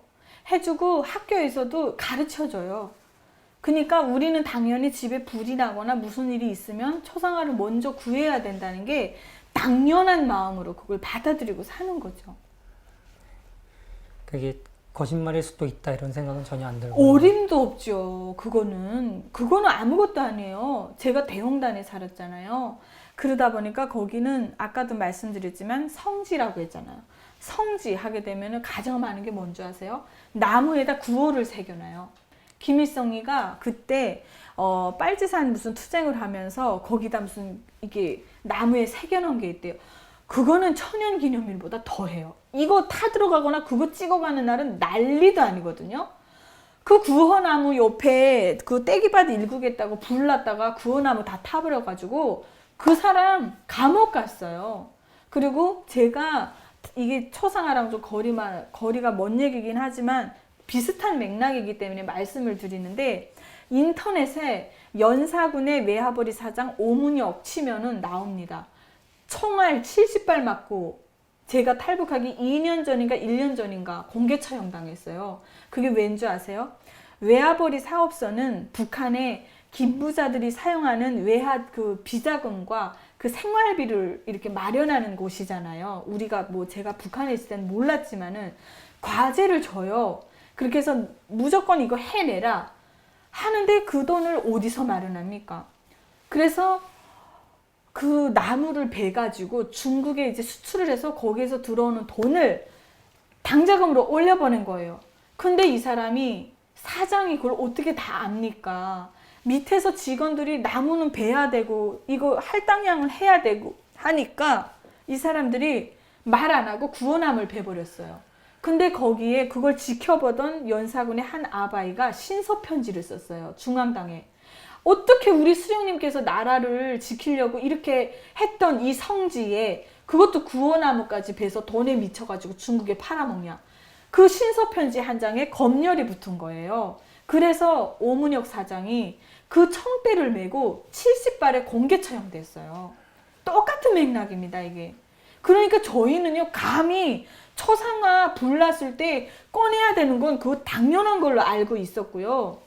해주고 학교에서도 가르쳐줘요. 그러니까 우리는 당연히 집에 불이 나거나 무슨 일이 있으면 초상화를 먼저 구해야 된다는 게 당연한 마음으로 그걸 받아들이고 사는 거죠. 그게 거짓말일 수도 있다 이런 생각은 전혀 안 들고. 어림도 없죠. 그거는 아무것도 아니에요. 제가 대형단에 살았잖아요. 그러다 보니까 거기는 아까도 말씀드렸지만 성지라고 했잖아요. 성지 하게 되면 가장 많은 게 뭔지 아세요? 나무에다 구호를 새겨놔요. 김일성이가 그때 빨치산 무슨 투쟁을 하면서 거기다 무슨 이게 나무에 새겨놓은 게 있대요. 그거는 천연기념일보다 더해요. 이거 타 들어가거나 그거 찍어가는 날은 난리도 아니거든요. 그 구호나무 옆에 그 떼기밭 일구겠다고 불났다가 구호나무 다 타버려가지고 그 사람 감옥 갔어요. 그리고 제가 이게 초상화랑 좀 거리가 먼 얘기긴 하지만 비슷한 맥락이기 때문에 말씀을 드리는데 인터넷에 연사군의 외화벌이 사장 오문혁 치면은 나옵니다. 총알 70발 맞고 제가 탈북하기 2년 전인가 1년 전인가 공개 처형당했어요. 그게 왠지 아세요? 외화벌이 사업소는 북한의 김부자들이 사용하는 외화 그 비자금과 그 생활비를 이렇게 마련하는 곳이잖아요. 우리가 뭐 제가 북한에 있을 때는 몰랐지만은 과제를 줘요. 그렇게 해서 무조건 이거 해내라 하는데 그 돈을 어디서 마련합니까? 그래서 그 나무를 베가지고 중국에 이제 수출을 해서 거기에서 들어오는 돈을 당자금으로 올려보낸 거예요. 근데 이 사람이 사장이 그걸 어떻게 다 압니까? 밑에서 직원들이 나무는 베야 되고 이거 할당량을 해야 되고 하니까 이 사람들이 말 안 하고 구호나무를 베버렸어요. 근데 거기에 그걸 지켜보던 연사군의 한 아바이가 신서 편지를 썼어요. 중앙당에. 어떻게 우리 수령님께서 나라를 지키려고 이렇게 했던 이 성지에 그것도 구호나무까지 베서 돈에 미쳐가지고 중국에 팔아먹냐. 그 신서편지 한 장에 검열이 붙은 거예요. 그래서 오문혁 사장이 그 청배를 메고 70발의 공개 처형됐어요. 똑같은 맥락입니다, 이게. 그러니까 저희는요, 감히 초상화 불났을 때 꺼내야 되는 건 그거 당연한 걸로 알고 있었고요.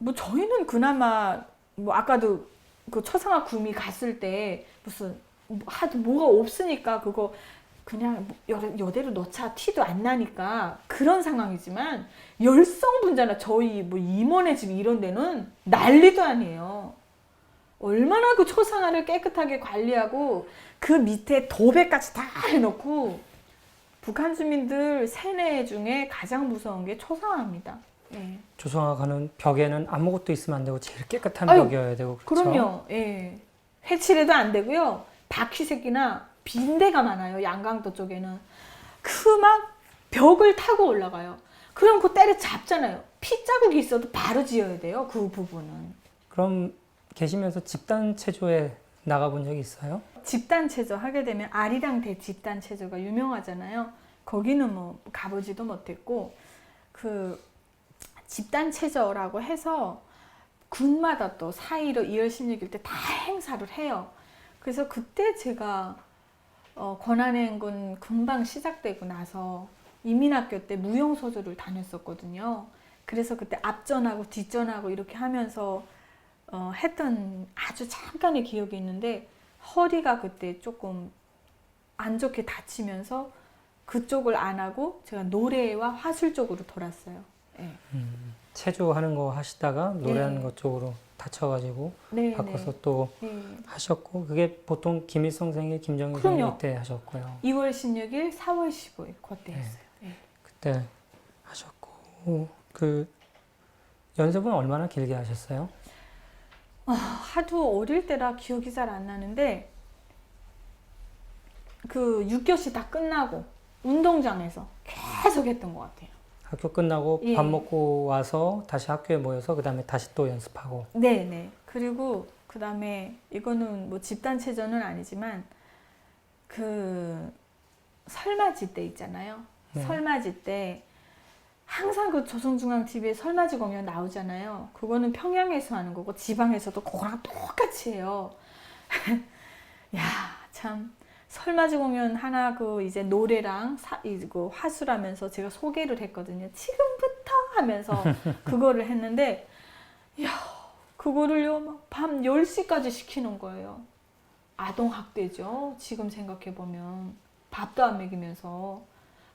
뭐 저희는 그나마 뭐 아까도 그 초상화 구미 갔을 때 무슨 하도 뭐가 없으니까 그거 그냥 여대로 넣자 티도 안 나니까 그런 상황이지만 열성분자나 저희 뭐 임원의 집 이런 데는 난리도 아니에요. 얼마나 그 초상화를 깨끗하게 관리하고 그 밑에 도배까지 다 해놓고 북한 주민들 세뇌 중에 가장 무서운 게 초상화입니다. 예. 조성아 가는 벽에는 아무것도 있으면 안 되고 제일 깨끗한 아유, 벽이어야 되고 그렇죠. 그럼요. 예. 회칠해도 안 되고요. 바퀴 새끼나 빈대가 많아요. 양강도 쪽에는. 그 막 벽을 타고 올라가요. 그럼 그 때려 잡잖아요. 피 자국이 있어도 바로 지어야 돼요. 그 부분은. 그럼 계시면서 집단 체조에 나가본 적이 있어요? 집단 체조 하게 되면 아리랑 대 집단 체조가 유명하잖아요. 거기는 뭐 가보지도 못했고 그 집단 체조라고 해서 군마다 또 4.15 2월 16일 때 다 행사를 해요. 그래서 그때 제가 권한행군 금방 시작되고 나서 이민학교 때 무용소조를 다녔었거든요. 그래서 그때 앞전하고 뒷전하고 이렇게 하면서 했던 아주 잠깐의 기억이 있는데 허리가 그때 조금 안 좋게 다치면서 그쪽을 안 하고 제가 노래와 화술 쪽으로 돌았어요. 네. 체조하는 거 하시다가 노래하는 네. 것 쪽으로 다쳐가지고 네, 바꿔서 네. 또 네. 하셨고 그게 보통 김일성 생일, 김정일 그럼요. 생일 때 하셨고요. 2월 16일, 4월 15일 그때 네. 했어요. 네. 그때 하셨고 그 연습은 얼마나 길게 하셨어요? 하도 어릴 때라 기억이 잘 안 나는데 그 6교시 다 끝나고 운동장에서 계속 했던 것 같아요. 학교 끝나고 예. 밥 먹고 와서 다시 학교에 모여서 그 다음에 다시 또 연습하고. 네네. 그리고 그 다음에 이거는 뭐 집단체전은 아니지만 그 설맞이 때 있잖아요. 네. 설맞이 때 항상 그 조선중앙TV에 설맞이 공연 나오잖아요. 그거는 평양에서 하는 거고 지방에서도 그거랑 똑같이 해요. 야, 참 설맞이 공연 하나 그 이제 노래랑 이거 화수라면서 제가 소개를 했거든요. 지금부터 하면서 그거를 했는데 야, 그거를요 막 밤 10시까지 시키는 거예요. 아동학대죠. 지금 생각해보면 밥도 안 먹이면서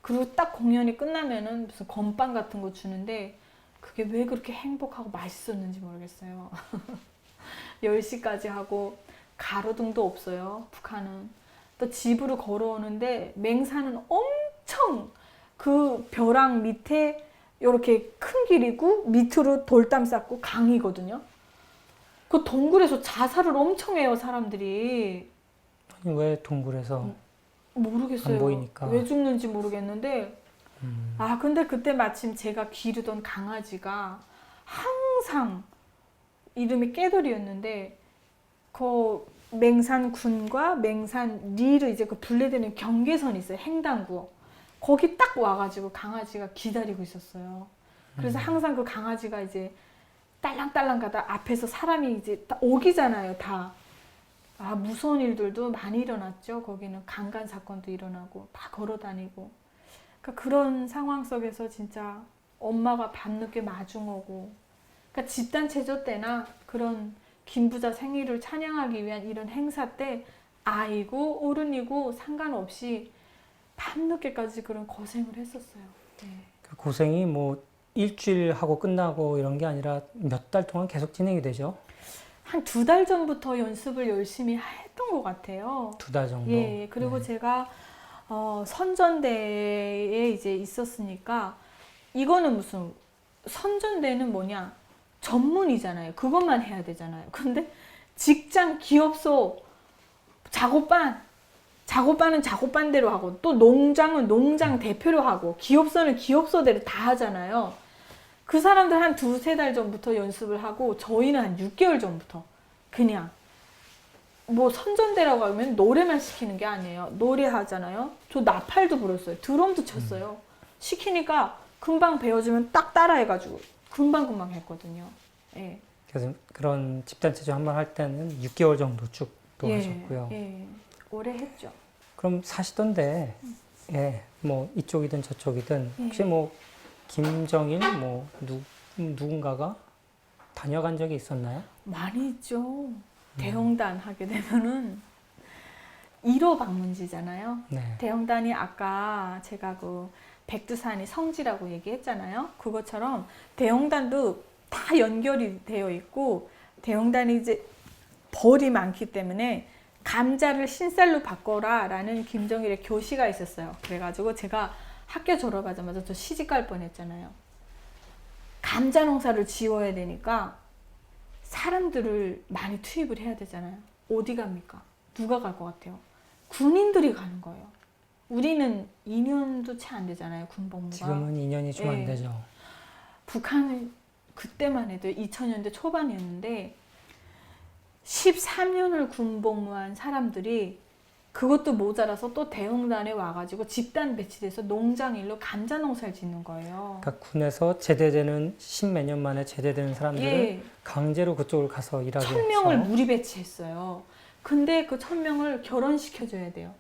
그리고 딱 공연이 끝나면은 무슨 건빵 같은 거 주는데 그게 왜 그렇게 행복하고 맛있었는지 모르겠어요. 10시까지 하고 가로등도 없어요. 북한은. 또 집으로 걸어오는데 맹산은 엄청 그 벼랑 밑에 이렇게 큰 길이고 밑으로 돌담 쌓고 강이거든요. 그 동굴에서 자살을 엄청 해요, 사람들이. 아니, 왜 동굴에서 모르겠어요. 안 보이니까. 왜 죽는지 모르겠는데 아 근데 그때 마침 제가 기르던 강아지가 항상 이름이 깨돌이였는데 그 맹산군과 맹산리를 이제 그 분리되는 경계선이 있어요. 횡단구. 거기 딱 와가지고 강아지가 기다리고 있었어요. 그래서 항상 그 강아지가 이제 딸랑딸랑 가다 앞에서 사람이 이제 다 오기잖아요. 다. 아, 무서운 일들도 많이 일어났죠. 거기는 강간 사건도 일어나고 다 걸어 다니고. 그러니까 그런 상황 속에서 진짜 엄마가 밤늦게 마중 오고. 그러니까 집단 체조 때나 그런 김부자 생일을 찬양하기 위한 이런 행사 때 아이고 어른이고 상관없이 밤늦게까지 그런 고생을 했었어요. 네. 그 고생이 뭐 일주일 하고 끝나고 이런 게 아니라 몇 달 동안 계속 진행이 되죠? 한 2달 전부터 연습을 열심히 했던 것 같아요. 2달 정도. 예, 그리고 네. 제가 선전대에 이제 있었으니까 이거는 무슨 선전대는 뭐냐 전문이잖아요. 그것만 해야 되잖아요. 근데 직장 기업소 작업반은 작업반대로 하고 또 농장은 농장 대표로 하고 기업소는 기업소대로 다 하잖아요. 그 사람들 한 두세 달 전부터 연습을 하고 저희는 한 6개월 전부터 그냥 뭐 선전대라고 하면 노래만 시키는 게 아니에요. 노래하잖아요. 저 나팔도 불었어요. 드럼도 쳤어요. 시키니까 금방 배워주면 딱 따라해가지고 금방금방 했거든요. 예. 그래서 그런 집단체조 한번 할 때는 6개월 정도 쭉 또 예, 하셨고요. 예. 오래 했죠. 그럼 사시던데, 예, 뭐 이쪽이든 저쪽이든 예. 혹시 뭐 김정일 뭐 누군가가 다녀간 적이 있었나요? 많이 있죠. 대형단 하게 되면은 1호 방문지잖아요. 네. 대형단이 아까 제가 그 백두산이 성지라고 얘기했잖아요. 그것처럼 대형단도 다 연결이 되어 있고 대형단이 이제 벌이 많기 때문에 감자를 신쌀로 바꿔라 라는 김정일의 교시가 있었어요. 그래가지고 제가 학교 졸업하자마자 저 시집 갈 뻔했잖아요. 감자 농사를 지어야 되니까 사람들을 많이 투입을 해야 되잖아요. 어디 갑니까? 누가 갈 것 같아요? 군인들이 가는 거예요. 우리는 2년도 채 안 되잖아요. 군복무가. 지금은 2년이 좀 안 예. 되죠. 북한은 그때만 해도 2000년대 초반이었는데 13년을 군복무한 사람들이 그것도 모자라서 또 대형단에 와가지고 집단 배치돼서 농장일로 감자 농사를 짓는 거예요. 그러니까 군에서 제대되는 10몇 년 만에 제대되는 사람들을 예. 강제로 그쪽을 가서 일하게 1000명을 해서 무리 배치했어요. 근데 그 1000명을 결혼시켜줘야 돼요.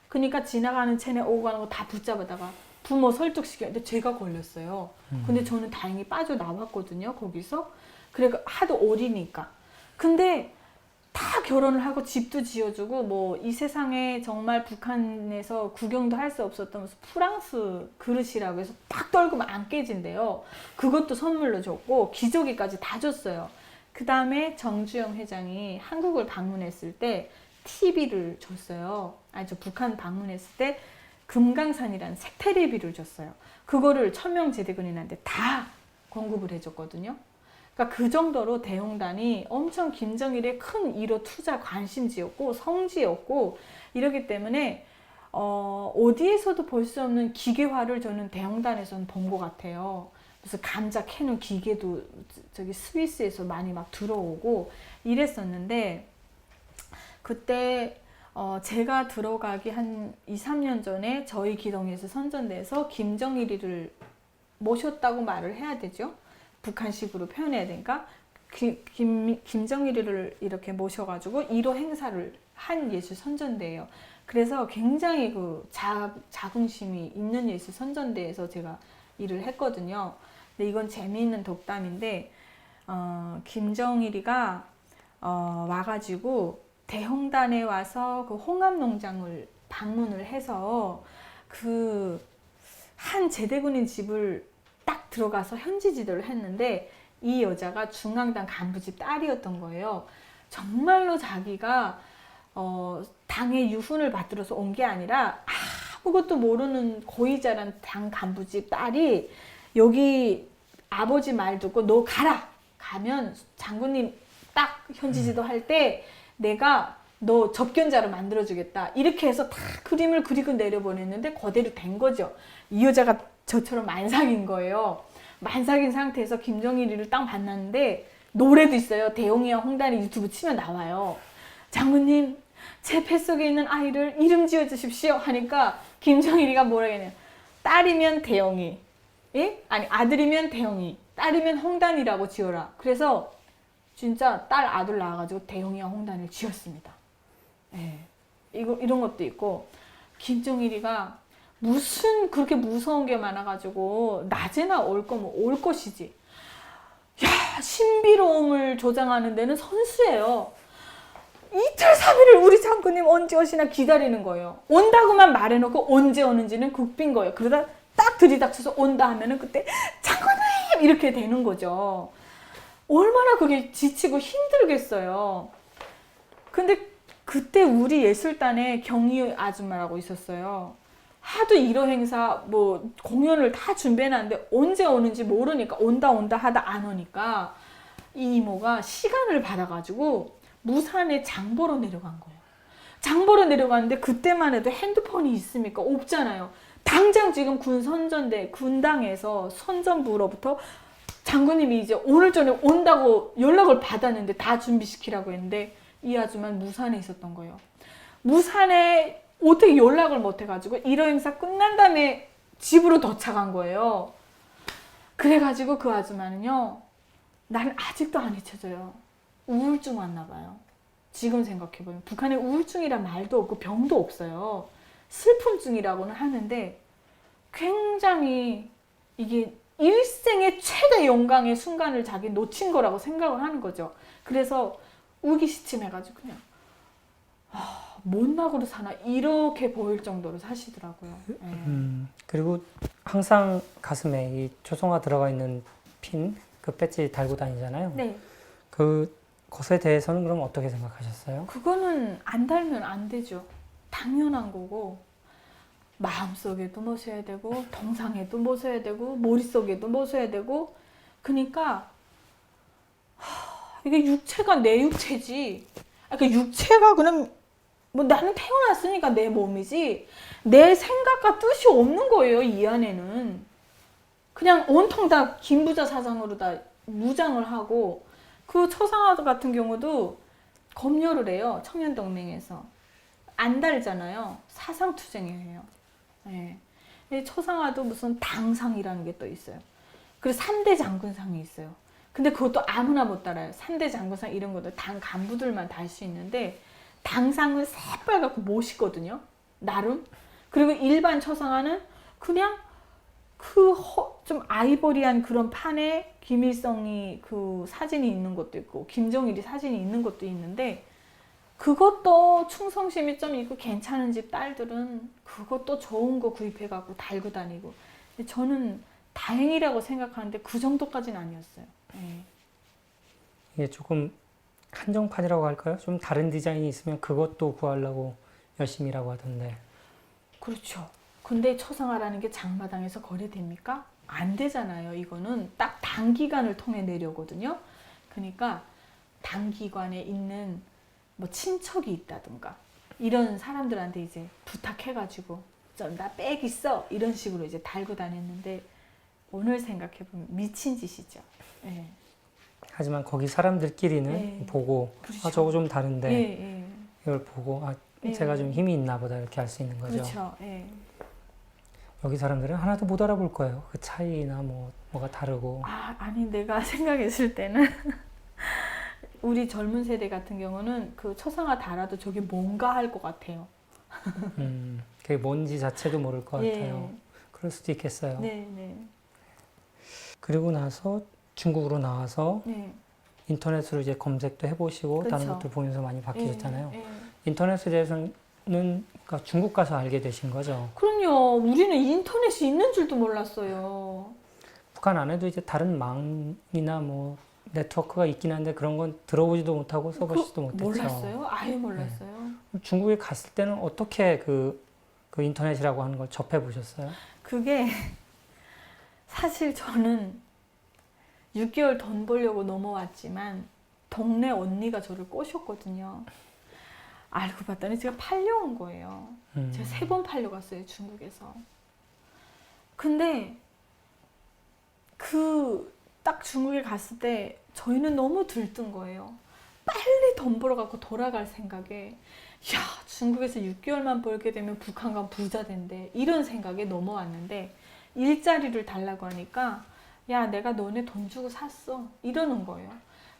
그러니까 지나가는 쟤네 오고 가는 거 다 붙잡아다가 부모 설득시켰는데 제가 걸렸어요. 근데 저는 다행히 빠져나왔거든요. 거기서. 그래 하도 어리니까. 근데 다 결혼을 하고 집도 지어주고 뭐 이 세상에 정말 북한에서 구경도 할 수 없었던 무슨 프랑스 그릇이라고 해서 딱 떨구면 안 깨진대요. 그것도 선물로 줬고 기저귀까지 다 줬어요. 그 다음에 정주영 회장이 한국을 방문했을 때 TV를 줬어요. 아니 저 북한 방문했을 때 금강산이라는 색테레비를 줬어요. 그거를 1000명 제대군인한테 다 공급을 해줬거든요. 그러니까 그 정도로 대형단이 엄청 김정일의 큰 1호 투자 관심지였고 성지였고 이러기 때문에 어디에서도 볼 수 없는 기계화를 저는 대형단에서는 본 것 같아요. 무슨 감자 캐는 기계도 저기 스위스에서 많이 막 들어오고 이랬었는데 그때 제가 들어가기 한 2, 3년 전에 저희 기동에서 선전돼서 김정일이를 모셨다고 말을 해야 되죠. 북한식으로 표현해야 되니까 김정일이를 이렇게 모셔가지고 1호 행사를 한 예술 선전대예요. 그래서 굉장히 그 자긍심이 있는 예술 선전대에서 제가 일을 했거든요. 근데 이건 재미있는 독담인데 김정일이가 와가지고 대형단에 와서 그 홍합 농장을 방문을 해서 그 한 제대군인 집을 딱 들어가서 현지 지도를 했는데 이 여자가 중앙당 간부집 딸이었던 거예요. 정말로 자기가 당의 유훈을 받들어서 온 게 아니라 아무것도 모르는 고위자란 당 간부집 딸이 여기 아버지 말 듣고 너 가라. 가면 장군님 딱 현지 지도 할 때 내가 너 접견자로 만들어주겠다. 이렇게 해서 다 그림을 그리고 내려보냈는데 그대로 된 거죠. 이 여자가 저처럼 만삭인 거예요. 만삭인 상태에서 김정일이를 딱 만났는데 노래도 있어요. 대용이와 홍단이 유튜브 치면 나와요. 장군님 제 뱃속에 있는 아이를 이름 지어주십시오 하니까 김정일이가 뭐라 했냐면 딸이면 대용이 예? 아니 아들이면 대용이 딸이면 홍단이라고 지어라. 그래서 진짜 딸 아들 낳아가지고 대용이와 홍단을 지었습니다. 예. 이런 것도 있고 김정일이가 무슨 그렇게 무서운 게 많아가지고 낮에나 올 거면 올 것이지. 야 신비로움을 조장하는 데는 선수예요. 이틀 3일을 우리 장군님 언제 오시나 기다리는 거예요. 온다고만 말해놓고 언제 오는지는 국빈 거예요. 그러다 딱 들이닥쳐서 온다 하면은 그때 장군님 이렇게 되는 거죠. 얼마나 그게 지치고 힘들겠어요. 근데 그때 우리 예술단에 경희 아줌마라고 있었어요. 하도 1호 행사 뭐 공연을 다 준비해놨는데 언제 오는지 모르니까 온다 하다 안 오니까 이 이모가 시간을 받아가지고 무산에 장 보러 내려간 거예요. 장 보러 내려갔는데 그때만 해도 핸드폰이 있습니까? 없잖아요. 당장 지금 군선전대 군당에서 선전부로부터 장군님이 이제 오늘 저녁 온다고 연락을 받았는데 다 준비시키라고 했는데 이 아줌마는 무산에 있었던 거예요. 무산에 어떻게 연락을 못 해가지고 1호 행사 끝난 다음에 집으로 도착한 거예요. 그래가지고 그 아줌마는요, 난 아직도 안 잊혀져요. 우울증 왔나 봐요. 지금 생각해보면 북한에 우울증이란 말도 없고 병도 없어요. 슬픔증이라고는 하는데 굉장히 이게 일생의 최대 영광의 순간을 자기 놓친 거라고 생각을 하는 거죠. 그래서 우기시침해가지고 그냥 못나고도 사나 이렇게 보일 정도로 사시더라고요. 네. 그리고 항상 가슴에 이 초성화 들어가 있는 핀, 그 배지 달고 다니잖아요. 네. 그 것에 대해서는 그럼 어떻게 생각하셨어요? 그거는 안 달면 안 되죠. 당연한 거고 마음속에도 모셔야 되고 동상에도 모셔야 되고 머릿속에도 모셔야 되고 그러니까 이게 육체가 내 육체지. 그러니까 육체가 그냥 뭐 나는 태어났으니까 내 몸이지 내 생각과 뜻이 없는 거예요. 이 안에는 그냥 온통 다 김부자 사상으로 다 무장을 하고 그 초상화 같은 경우도 검열을 해요. 청년동맹에서 안 달잖아요. 사상투쟁이에요. 네. 초상화도 무슨 당상이라는 게 또 있어요. 그리고 3대 장군상이 있어요. 근데 그것도 아무나 못 달아요. 3대 장군상 이런 것도 당 간부들만 달 수 있는데 당상은 새빨갛고 멋있거든요. 나름. 그리고 일반 초상화는 그냥 좀 아이보리한 그런 판에 김일성이 그 사진이 있는 것도 있고 김정일이 사진이 있는 것도 있는데 그것도 충성심이 좀 있고 괜찮은 집 딸들은 그것도 좋은 거 구입해갖고 달고 다니고 저는 다행이라고 생각하는데 그 정도까지는 아니었어요. 네. 이게 조금 한정판이라고 할까요? 좀 다른 디자인이 있으면 그것도 구하려고 열심히 일하고 하던데. 그렇죠. 근데 초상화라는 게 장마당에서 거래됩니까? 안 되잖아요. 이거는 딱 단기간을 통해 내려오거든요. 그러니까 단기간에 있는 뭐 친척이 있다든가 이런 사람들한테 이제 부탁해가지고 좀 나 백 있어 이런 식으로 이제 달고 다녔는데 오늘 생각해보면 미친 짓이죠. 네. 하지만 거기 사람들끼리는 네. 보고 그렇죠. 저거 좀 다른데 네. 이걸 보고 네. 제가 좀 힘이 있나 보다 이렇게 알 수 있는 거죠. 그렇죠. 네. 여기 사람들은 하나도 못 알아볼 거예요. 그 차이나 뭐가 다르고. 아니 내가 생각했을 때는 우리 젊은 세대 같은 경우는 그 초상화 달아도 저게 뭔가 할 것 같아요. 그게 뭔지 자체도 모를 것 같아요. 그럴 수도 있겠어요. 네, 네. 그리고 나서 중국으로 나와서 네. 인터넷으로 이제 검색도 해보시고 그렇죠. 다른 것들 보면서 많이 바뀌셨잖아요. 네, 네. 인터넷에 대해서는 그러니까 중국 가서 알게 되신 거죠. 그럼요. 우리는 인터넷이 있는 줄도 몰랐어요. 북한 안에도 이제 다른 망이나 뭐 네트워크가 있긴 한데 그런 건 들어보지도 못하고 써보지도 못했죠. 몰랐어요? 아예 몰랐어요. 네. 중국에 갔을 때는 어떻게 그 인터넷이라고 하는 걸 접해 보셨어요? 그게 사실 저는 6개월 돈 벌려고 넘어왔지만 동네 언니가 저를 꼬셨거든요. 알고 봤더니 제가 팔려온 거예요. 제가 3번 팔려갔어요, 중국에서. 근데 딱 중국에 갔을 때 저희는 너무 들뜬 거예요. 빨리 돈 벌어갖고 돌아갈 생각에 야, 중국에서 6개월만 벌게 되면 북한 가면 부자 된대. 이런 생각에 넘어왔는데 일자리를 달라고 하니까 야, 내가 너네 돈 주고 샀어. 이러는 거예요.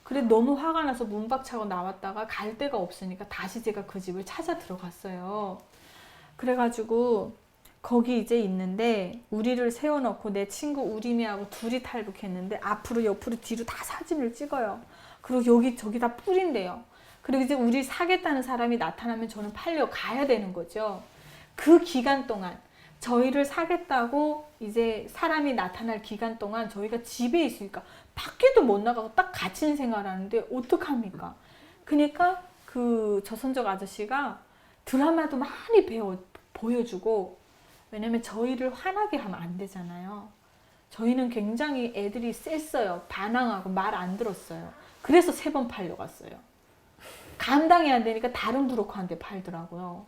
그래 너무 화가 나서 문박차고 나왔다가 갈 데가 없으니까 다시 제가 그 집을 찾아 들어갔어요. 그래가지고 거기 이제 있는데 우리를 세워놓고 내 친구 우리미하고 둘이 탈북했는데 앞으로 옆으로 뒤로 다 사진을 찍어요. 그리고 여기 저기 다 뿌린대요. 그리고 이제 우리 사겠다는 사람이 나타나면 저는 팔려 가야 되는 거죠. 그 기간 동안 저희를 사겠다고 이제 사람이 나타날 기간 동안 저희가 집에 있으니까 밖에도 못 나가고 딱 갇힌 생활하는데 어떡합니까? 그러니까 그 조선족 아저씨가 드라마도 많이 보여주고 왜냐면 저희를 화나게 하면 안 되잖아요. 저희는 굉장히 애들이 셌어요. 반항하고 말 안 들었어요. 그래서 3번 팔려갔어요. 감당이 안 되니까 다른 브로커한테 팔더라고요.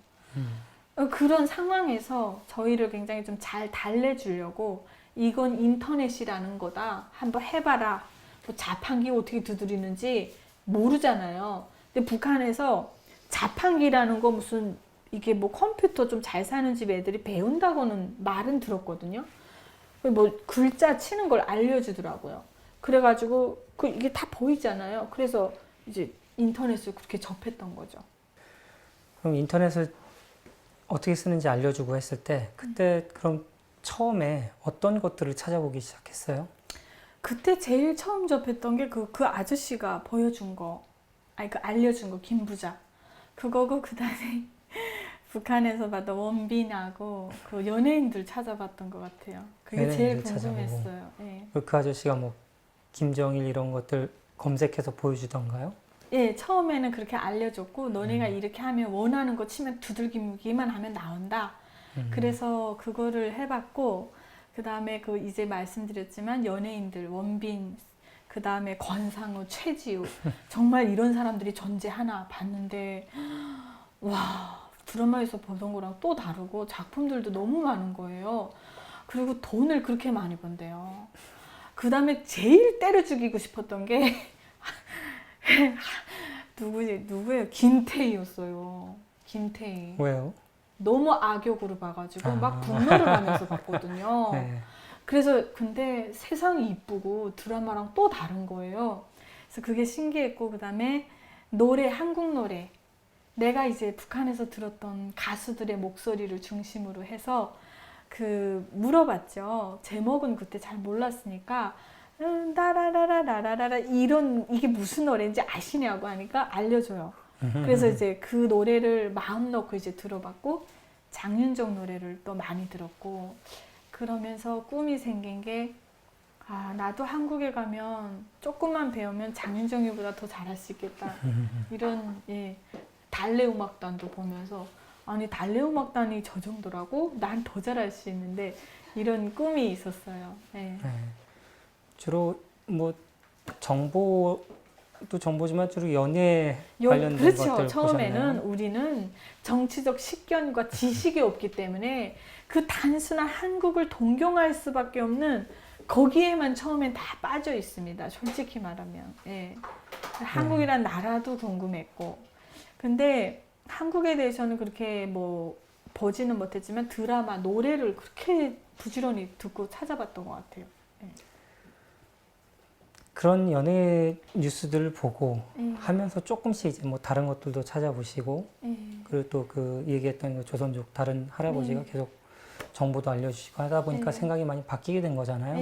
그런 상황에서 저희를 굉장히 좀 잘 달래주려고 이건 인터넷이라는 거다. 한번 해봐라. 뭐 자판기 어떻게 두드리는지 모르잖아요. 근데 북한에서 자판기라는 거 무슨 이게 뭐 컴퓨터 좀 잘 사는 집 애들이 배운다고는 말은 들었거든요. 뭐 글자 치는 걸 알려주더라고요. 그래가지고 이게 다 보이잖아요. 그래서 이제 인터넷을 그렇게 접했던 거죠. 그럼 인터넷을 어떻게 쓰는지 알려주고 했을 때 그때 그럼 처음에 어떤 것들을 찾아보기 시작했어요? 그때 제일 처음 접했던 게 그 아저씨가 보여준 거, 아니 그 알려준 거 김부자 그거고 그다음에 북한에서 봤던 원빈하고 그 연예인들 찾아봤던 것 같아요. 그게 제일 궁금했어요. 예. 그 아저씨가 뭐 김정일 이런 것들 검색해서 보여주던가요? 예, 처음에는 그렇게 알려줬고 너네가 이렇게 하면 원하는 거 치면 두들기만 하면 나온다. 그래서 그거를 해봤고 그 다음에 그 이제 말씀드렸지만 연예인들 원빈 그 다음에 권상우, 최지우 정말 이런 사람들이 존재하나 봤는데 와 드라마에서 보던 거랑 또 다르고 작품들도 너무 많은 거예요. 그리고 돈을 그렇게 많이 번대요. 그 다음에 제일 때려 죽이고 싶었던 게 누구예요? 김태희였어요. 김태희. 왜요? 너무 악역으로 봐가지고 막 분노를 하면서 봤거든요. 네. 그래서 근데 세상이 이쁘고 드라마랑 또 다른 거예요. 그래서 그게 신기했고 그 다음에 노래, 한국 노래. 내가 이제 북한에서 들었던 가수들의 목소리를 중심으로 해서 그 물어봤죠. 제목은 그때 잘 몰랐으니까 라라라라라라라 이런 이게 무슨 노래인지 아시냐고 하니까 알려줘요. 그래서 이제 그 노래를 마음 놓고 이제 들어봤고 장윤정 노래를 또 많이 들었고 그러면서 꿈이 생긴 게 아, 나도 한국에 가면 조금만 배우면 장윤정이보다 더 잘할 수 있겠다. 이런 예, 달래 음악단도 보면서 아니 달래 음악단이 저 정도라고? 난 더 잘할 수 있는데 이런 꿈이 있었어요. 예. 네. 주로 뭐 정보도 정보지만 주로 연예 관련된 그렇죠. 것들 처음에는 보셨나요? 우리는 정치적 식견과 지식이 없기 때문에 그 단순한 한국을 동경할 수밖에 없는 거기에만 처음엔 다 빠져 있습니다. 솔직히 말하면. 예. 한국이란 나라도 궁금했고. 근데 한국에 대해서는 그렇게 뭐 보지는 못했지만 드라마, 노래를 그렇게 부지런히 듣고 찾아봤던 것 같아요. 예. 그런 연예 뉴스들을 보고 하면서 조금씩 이제 뭐 다른 것들도 찾아보시고 그리고 또 그 얘기했던 그 조선족 다른 할아버지가 계속 정보도 알려주시고 하다 보니까 생각이 많이 바뀌게 된 거잖아요.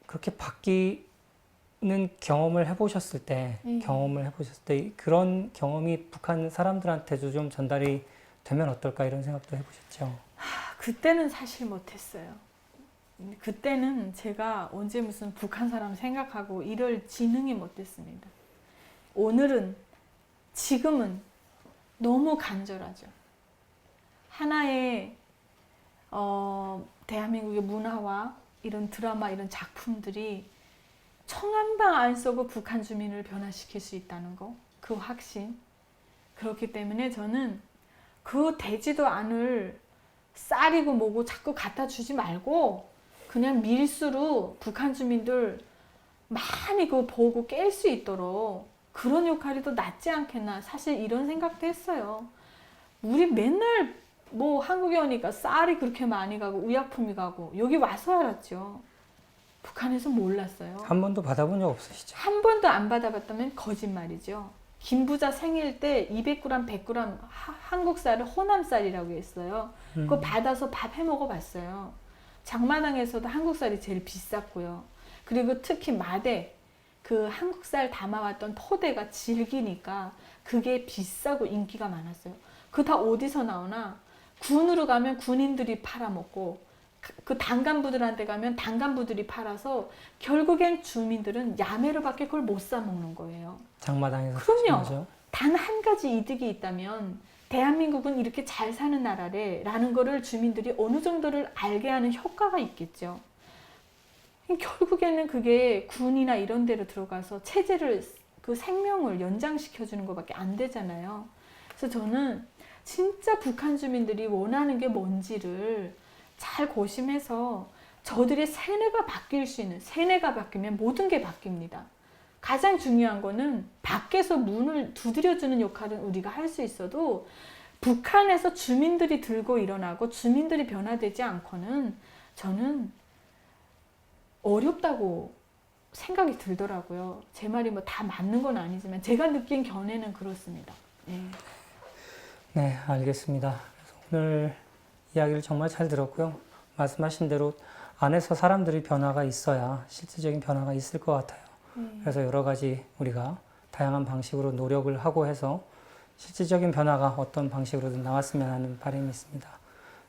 그렇게 바뀌는 경험을 해보셨을 때, 그런 경험이 북한 사람들한테도 좀 전달이 되면 어떨까 이런 생각도 해보셨죠? 그때는 사실 못했어요. 그때는 제가 언제 무슨 북한 사람 생각하고 이럴 지능이 못 됐습니다. 오늘은, 지금은 너무 간절하죠. 하나의 대한민국의 문화와 이런 드라마, 이런 작품들이 청 한 방 안 쏘고 북한 주민을 변화시킬 수 있다는 거, 그 확신. 그렇기 때문에 저는 그 되지도 않을 쌀이고 뭐고 자꾸 갖다 주지 말고 그냥 밀수로 북한 주민들 많이 그거 보고 깰 수 있도록 그런 역할이 더 낫지 않겠나. 사실 이런 생각도 했어요. 우리 맨날 뭐 한국에 오니까 쌀이 그렇게 많이 가고 의약품이 가고 여기 와서 알았죠. 북한에서 몰랐어요. 한 번도 받아본 적 없으시죠? 한 번도 안 받아봤다면 거짓말이죠. 김부자 생일 때 200g, 100g 한국 쌀을 호남 쌀이라고 했어요. 그거 받아서 밥 해 먹어봤어요. 장마당에서도 한국 쌀이 제일 비쌌고요. 그리고 특히 마대, 그 한국 쌀 담아왔던 포대가 질기니까 그게 비싸고 인기가 많았어요. 그거 다 어디서 나오나? 군으로 가면 군인들이 팔아먹고 그 단간부들한테 가면 단간부들이 팔아서 결국엔 주민들은 야매로밖에 그걸 못 사 먹는 거예요. 장마당에서. 그럼요. 단 한 가지 이득이 있다면 대한민국은 이렇게 잘 사는 나라래 라는 거를 주민들이 어느 정도를 알게 하는 효과가 있겠죠. 결국에는 그게 군이나 이런 데로 들어가서 체제를, 그 생명을 연장시켜 주는 것밖에 안 되잖아요. 그래서 저는 진짜 북한 주민들이 원하는 게 뭔지를 잘 고심해서 저들의 세뇌가 바뀔 수 있는, 세뇌가 바뀌면 모든 게 바뀝니다. 가장 중요한 거는 밖에서 문을 두드려주는 역할은 우리가 할 수 있어도 북한에서 주민들이 들고 일어나고 주민들이 변화되지 않고는 저는 어렵다고 생각이 들더라고요. 제 말이 뭐 다 맞는 건 아니지만 제가 느낀 견해는 그렇습니다. 네. 네, 알겠습니다. 그래서 오늘 이야기를 정말 잘 들었고요. 말씀하신 대로 안에서 사람들이 변화가 있어야 실질적인 변화가 있을 것 같아요. 그래서 여러 가지 우리가 다양한 방식으로 노력을 하고 해서 실질적인 변화가 어떤 방식으로든 나왔으면 하는 바람이 있습니다.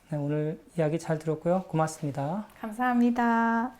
네, 오늘 이야기 잘 들었고요. 고맙습니다. 감사합니다.